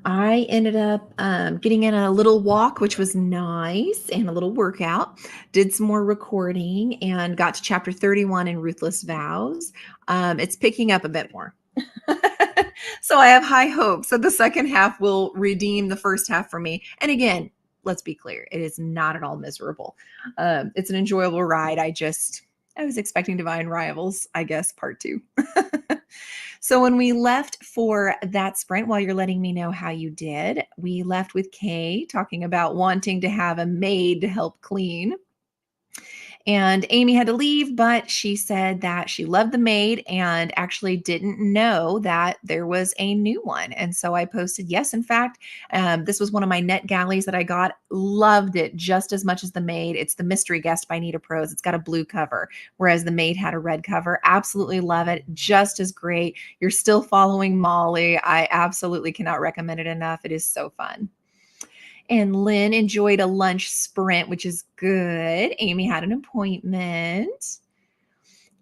I ended up getting in a little walk, which was nice, and a little workout. Did some more recording and got to chapter 31 in Ruthless Vows. It's picking up a bit more. So I have high hopes that the second half will redeem the first half for me. And again, let's be clear, it is not at all miserable. It's an enjoyable ride. I was expecting Divine Rivals, I guess, part two. So when we left for that sprint, while you're letting me know how you did, we left with Kay talking about wanting to have a maid to help clean. And Amy had to leave, but she said that she loved the maid and actually didn't know that there was a new one. And so I posted, yes, in fact, this was one of my net galleys that I got. Loved it just as much as the maid. It's the Mystery Guest by Nita Prose. It's got a blue cover, whereas the maid had a red cover. Absolutely love it. Just as great. You're still following Molly. I absolutely cannot recommend it enough. It is so fun. And Lynn enjoyed a lunch sprint, which is good. Amy had an appointment.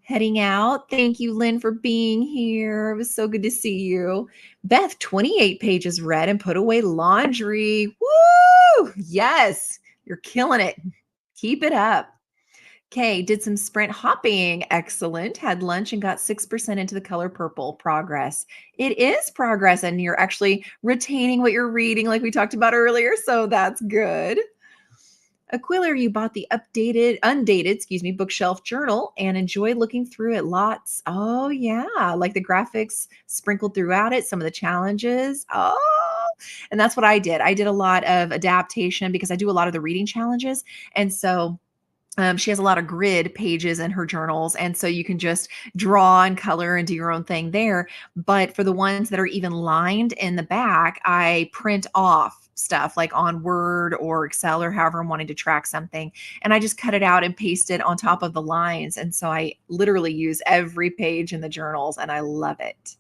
Heading out. Thank you, Lynn, for being here. It was so good to see you. Beth, 28 pages read and put away laundry. Woo! Yes, you're killing it. Keep it up. Okay, did some sprint hopping. Excellent. Had lunch and got 6% into the color purple. Progress. It is progress, and you're actually retaining what you're reading, like we talked about earlier. So that's good. Aquila, you bought the undated, bookshelf journal and enjoyed looking through it lots. Oh, yeah. Like the graphics sprinkled throughout it, some of the challenges. Oh, and that's what I did. I did a lot of adaptation because I do a lot of the reading challenges. And so she has a lot of grid pages in her journals. And so you can just draw and color and do your own thing there. But for the ones that are even lined in the back, I print off stuff like on Word or Excel or however I'm wanting to track something. And I just cut it out and paste it on top of the lines. And so I literally use every page in the journals and I love it.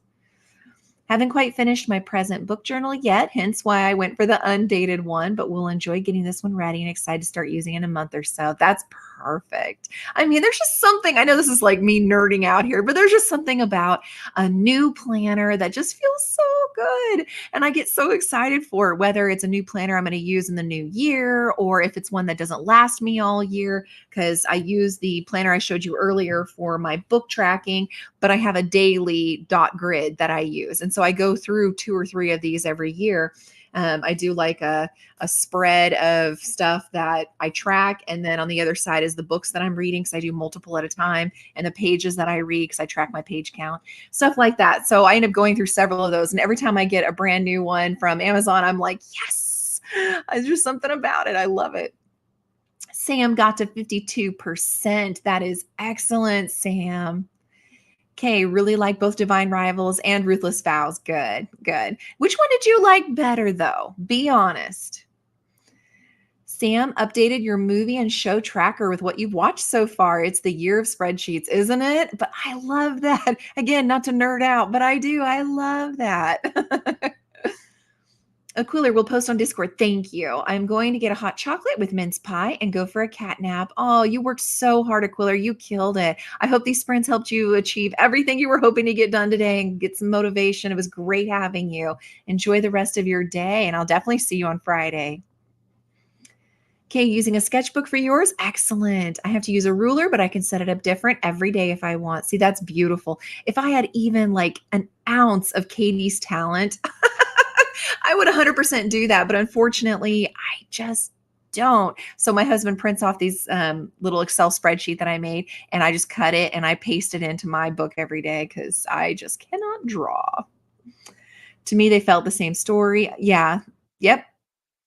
Haven't quite finished my present book journal yet, hence why I went for the undated one, but we'll enjoy getting this one ready and excited to start using it in a month or so. That's perfect. I mean, there's just something, I know this is like me nerding out here, but there's just something about a new planner that just feels so good. And I get so excited for it, whether it's a new planner I'm going to use in the new year or if it's one that doesn't last me all year, because I use the planner I showed you earlier for my book tracking, but I have a daily dot grid that I use. And so I go through 2 or 3 of these every year. I do like a spread of stuff that I track. And then on the other side is the books that I'm reading because I do multiple at a time, and the pages that I read because I track my page count, stuff like that. So I end up going through several of those. And every time I get a brand new one from Amazon, I'm like, yes, there's just something about it. I love it. Sam got to 52%. That is excellent, Sam. Okay, really like both Divine Rivals and Ruthless Vows. Good, good. Which one did you like better, though? Be honest. Sam updated your movie and show tracker with what you've watched so far. It's the year of spreadsheets, isn't it? But I love that. Again, not to nerd out, but I do. I love that. Aquila will post on Discord. Thank you. I'm going to get a hot chocolate with mince pie and go for a cat nap. Oh, you worked so hard, Aquila. You killed it. I hope these sprints helped you achieve everything you were hoping to get done today and get some motivation. It was great having you. Enjoy the rest of your day, and I'll definitely see you on Friday. Okay, using a sketchbook for yours? Excellent. I have to use a ruler, but I can set it up different every day if I want. See, that's beautiful. If I had even like an ounce of Katie's talent, I would 100% do that, but unfortunately, I just don't. So my husband prints off these little Excel spreadsheet that I made, and I just cut it and I paste it into my book every day because I just cannot draw. To me, they felt the same story. Yeah. Yep. It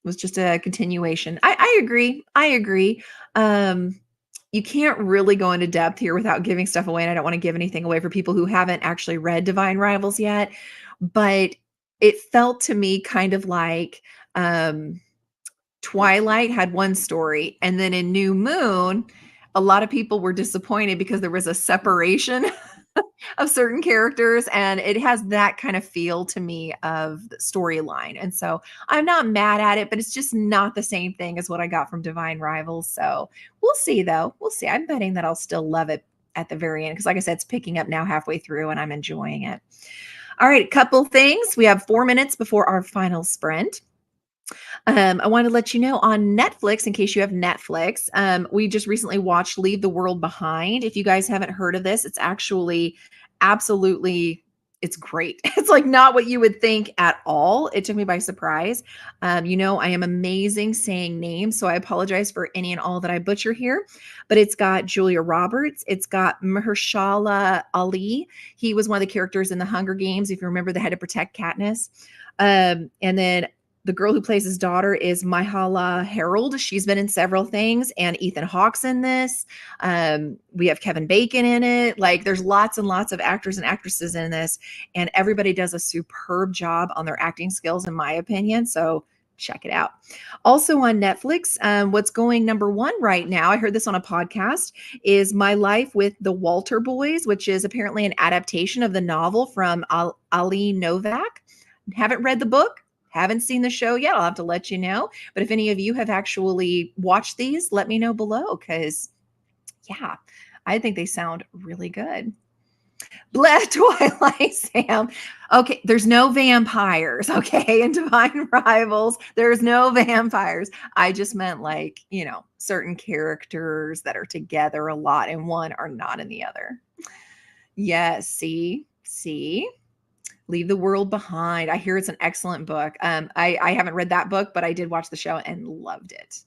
was just a continuation. I agree. I agree. You can't really go into depth here without giving stuff away, and I don't want to give anything away for people who haven't actually read Divine Rivals yet, but it felt to me kind of like Twilight had one story, and then in New Moon, a lot of people were disappointed because there was a separation of certain characters, and it has that kind of feel to me of the storyline. And so I'm not mad at it, but it's just not the same thing as what I got from Divine Rivals. So we'll see though. We'll see. I'm betting that I'll still love it at the very end because like I said, it's picking up now halfway through and I'm enjoying it. All right, a couple things. We have 4 minutes before our final sprint. I want to let you know on Netflix, in case you have Netflix, we just recently watched Leave the World Behind. If you guys haven't heard of this, it's actually absolutely it's great. It's like not what you would think at all. It took me by surprise. I am amazing saying names, so I apologize for any and all that I butcher here. But it's got Julia Roberts. It's got Mahershala Ali. He was one of the characters in the Hunger Games. If you remember, they had to protect Katniss. And then the girl who plays his daughter is Myha'la Herald. She's been in several things, and Ethan Hawke's in this. We have Kevin Bacon in it. Like, there's lots and lots of actors and actresses in this, and everybody does a superb job on their acting skills, in my opinion. So check it out. Also on Netflix, what's going number one right now, I heard this on a podcast, is My Life with the Walter Boys, which is apparently an adaptation of the novel from Ali Novak. Haven't read the book. Haven't seen the show yet. I'll have to let you know. But if any of you have actually watched these, let me know below because, yeah, I think they sound really good. Bless Twilight Sam. Okay, there's no vampires, okay, in Divine Rivals. There's no vampires. I just meant like, certain characters that are together a lot and one are not in the other. Yes, see? Leave the World Behind. I hear it's an excellent book. I haven't read that book, but I did watch the show and loved it.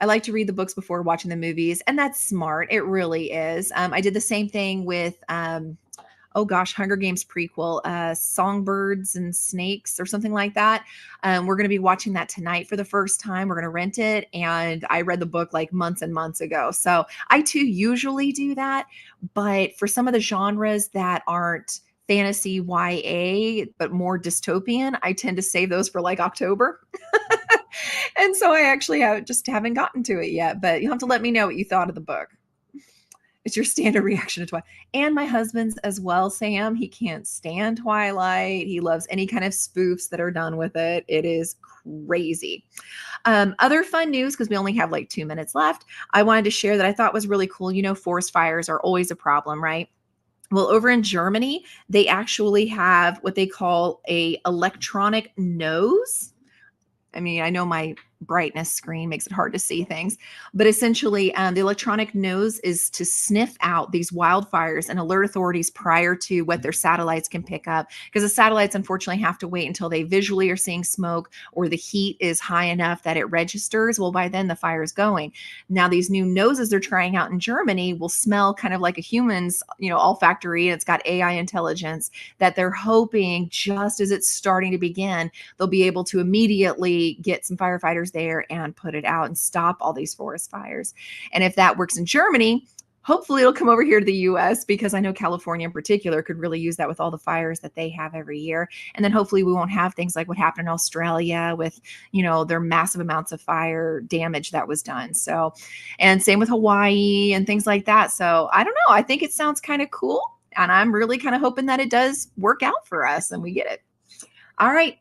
I like to read the books before watching the movies, and that's smart. It really is. I did the same thing with, Hunger Games prequel, Songbirds and Snakes or something like that. We're going to be watching that tonight for the first time. We're going to rent it, and I read the book like months and months ago. So I too usually do that, but for some of the genres that aren't fantasy YA, but more dystopian, I tend to save those for like October. And so I actually haven't gotten to it yet, but you'll have to let me know what you thought of the book. It's your standard reaction to Twilight. And my husband's as well, Sam. He can't stand Twilight. He loves any kind of spoofs that are done with it. It is crazy. Other fun news, because we only have like 2 minutes left, I wanted to share that I thought was really cool. Forest fires are always a problem, right? Well, over in Germany, they actually have what they call a electronic nose. I mean, I know my brightness screen makes it hard to see things, but essentially the electronic nose is to sniff out these wildfires and alert authorities prior to what their satellites can pick up, because the satellites unfortunately have to wait until they visually are seeing smoke or the heat is high enough that it registers. Well, by then the fire is going. Now these new noses they're trying out in Germany will smell kind of like a human's olfactory, and it's got AI intelligence that they're hoping just as it's starting to begin, they'll be able to immediately get some firefighters there and put it out and stop all these forest fires. And if that works in Germany, hopefully it'll come over here to the US, because I know California in particular could really use that with all the fires that they have every year. And then hopefully we won't have things like what happened in Australia with, their massive amounts of fire damage that was done. So, and same with Hawaii and things like that. So I don't know. I think it sounds kind of cool. And I'm really kind of hoping that it does work out for us and we get it. All right.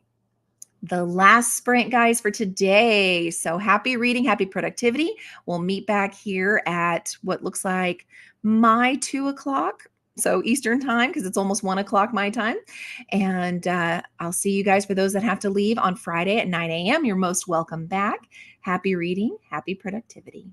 The last sprint, guys, for today. So happy reading, happy productivity. We'll meet back here at what looks like my 2 o'clock. So Eastern time, because it's almost 1 o'clock my time. And I'll see you guys for those that have to leave on Friday at 9 a.m. You're most welcome back. Happy reading, happy productivity.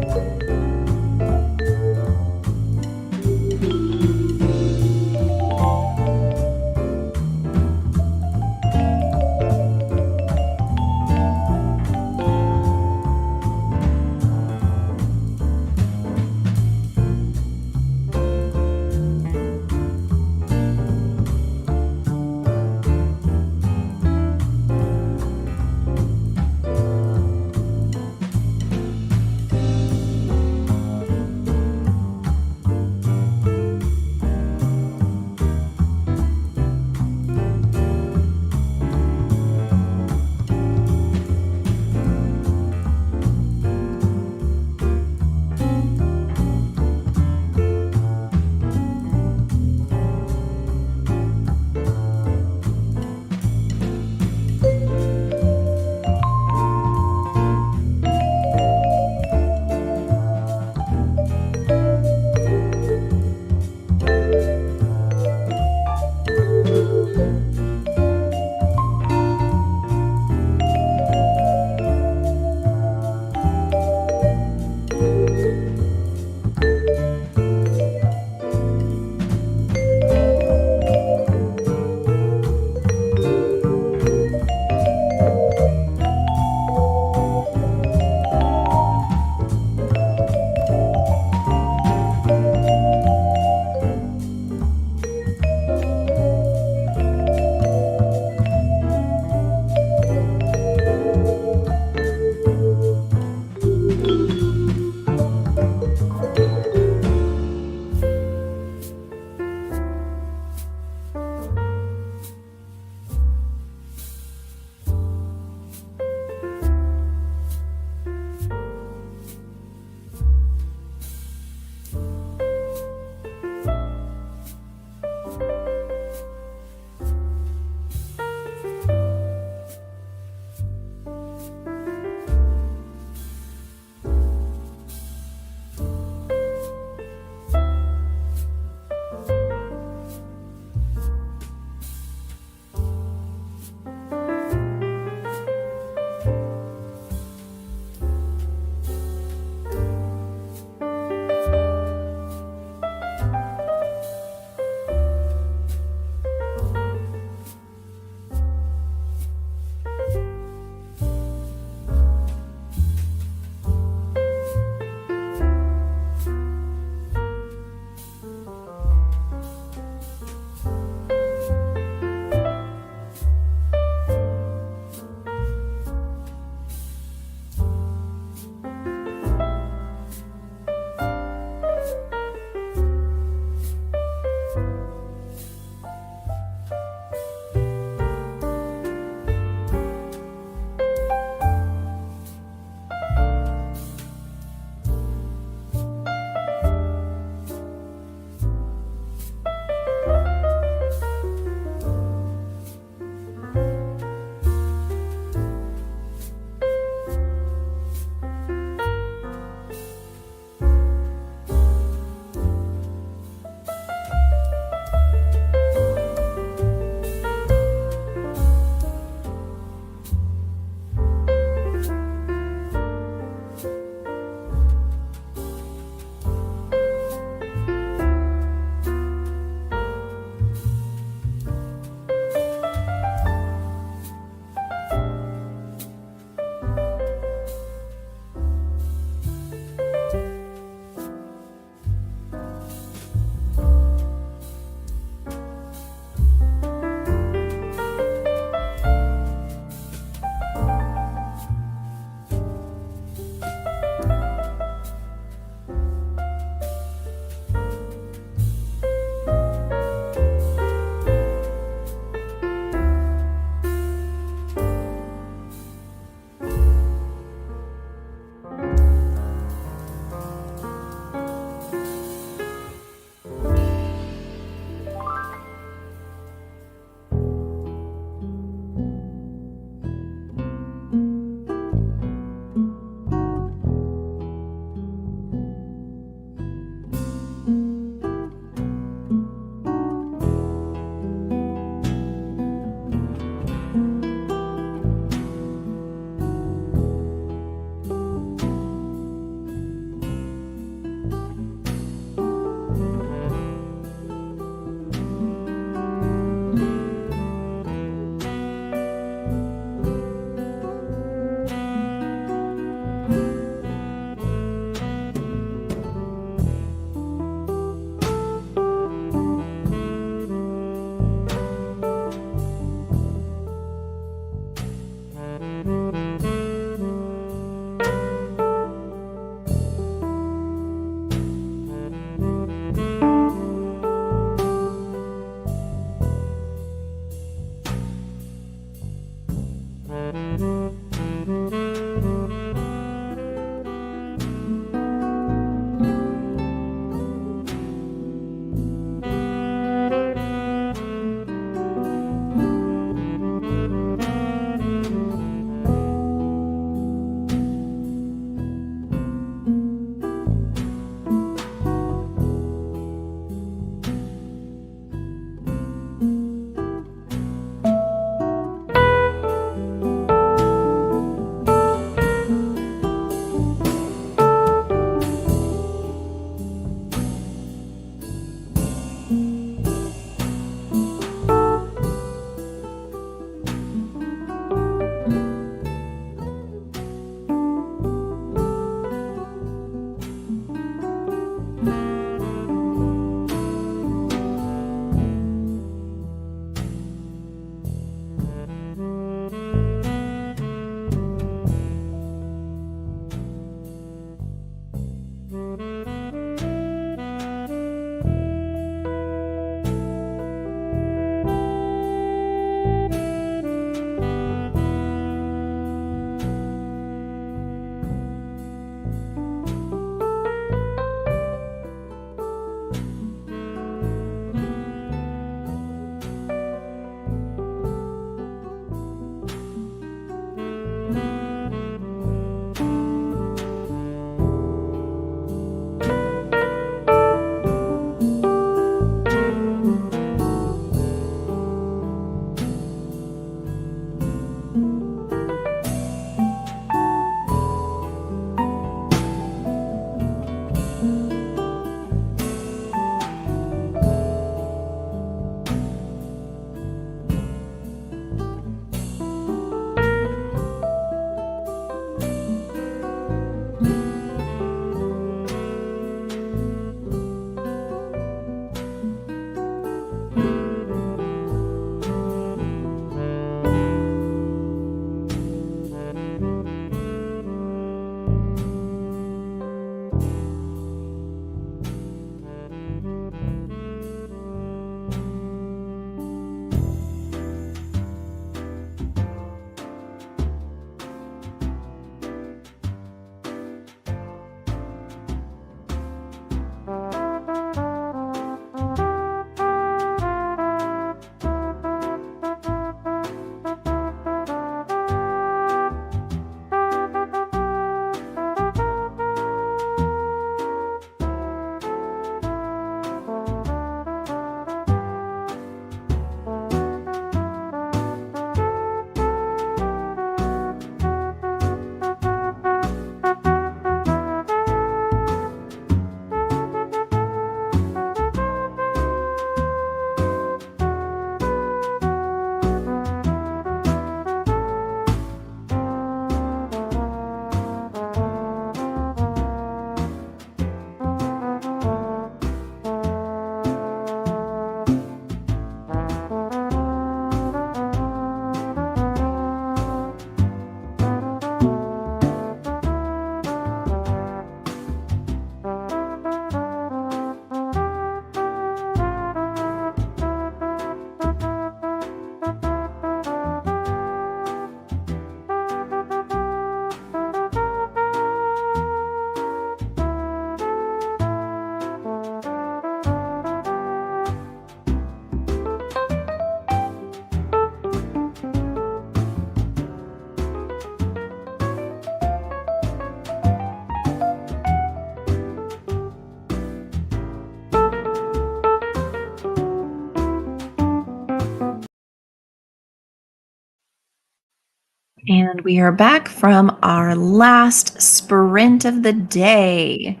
And we are back from our last sprint of the day.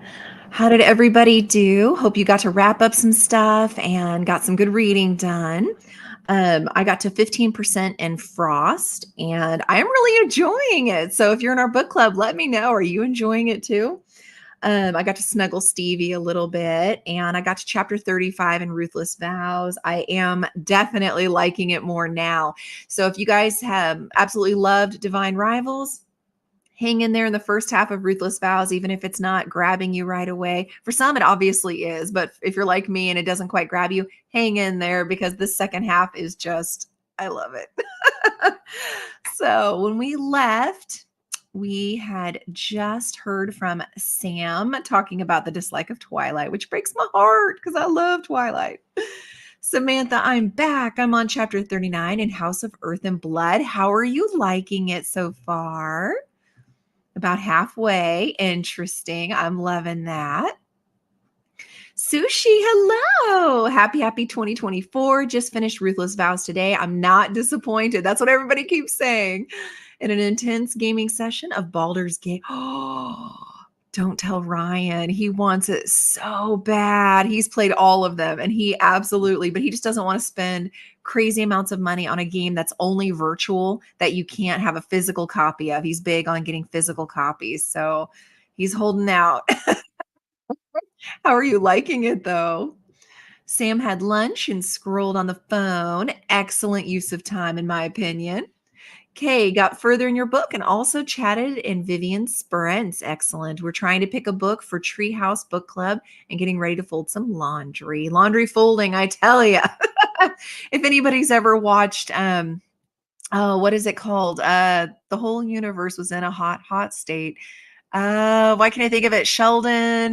How did everybody do? Hope you got to wrap up some stuff and got some good reading done. I got to 15% in Frost, and I'm really enjoying it. So if you're in our book club, let me know. Are you enjoying it too? I got to snuggle Stevie a little bit, and I got to chapter 35 in Ruthless Vows. I am definitely liking it more now. So if you guys have absolutely loved Divine Rivals, hang in there in the first half of Ruthless Vows, even if it's not grabbing you right away. For some, it obviously is, but if you're like me and it doesn't quite grab you, hang in there because the second half is just, I love it. So when we left, we had just heard from Sam talking about the dislike of Twilight, which breaks my heart because I love Twilight. Samantha, I'm back. I'm on chapter 39 in House of Earth and Blood. How are you liking it so far? About halfway. Interesting. I'm loving that. Sushi, hello. Happy 2024. Just finished Ruthless Vows today. I'm not disappointed. That's what everybody keeps saying. In an intense gaming session of Baldur's Gate. Oh, don't tell Ryan. He wants it so bad. He's played all of them and but he just doesn't want to spend crazy amounts of money on a game that's only virtual that you can't have a physical copy of. He's big on getting physical copies. So he's holding out. How are you liking it though? Sam had lunch and scrolled on the phone. Excellent use of time, in my opinion. Kay got further in your book and also chatted in Vivian's sprints. Excellent. We're trying to pick a book for Treehouse Book Club and getting ready to fold some laundry. Laundry folding, I tell you. If anybody's ever watched, oh, what is it called? The whole universe was in a hot state. Why can't I think of it? Sheldon.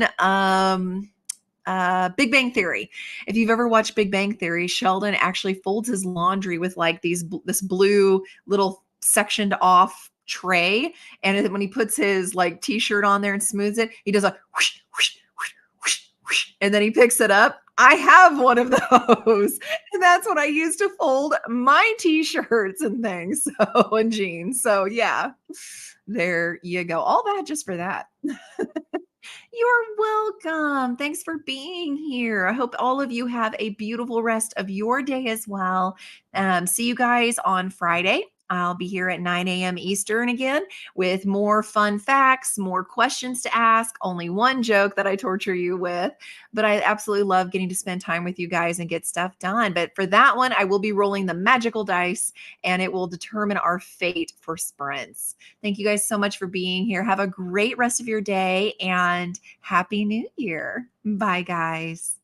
Big Bang Theory. If you've ever watched Big Bang Theory, Sheldon actually folds his laundry with like this blue little sectioned off tray, and when he puts his like t-shirt on there and smooths it, he does a whoosh, whoosh, whoosh, whoosh, whoosh, and then he picks it up. I have one of those, and that's what I use to fold my t-shirts and things, so and jeans. So yeah, there you go. All that just for that. You're welcome. Thanks for being here. I hope all of you have a beautiful rest of your day as well. See you guys on Friday. I'll be here at 9 a.m. Eastern again with more fun facts, more questions to ask, only one joke that I torture you with. But I absolutely love getting to spend time with you guys and get stuff done. But for that one, I will be rolling the magical dice and it will determine our fate for sprints. Thank you guys so much for being here. Have a great rest of your day and Happy New Year. Bye, guys.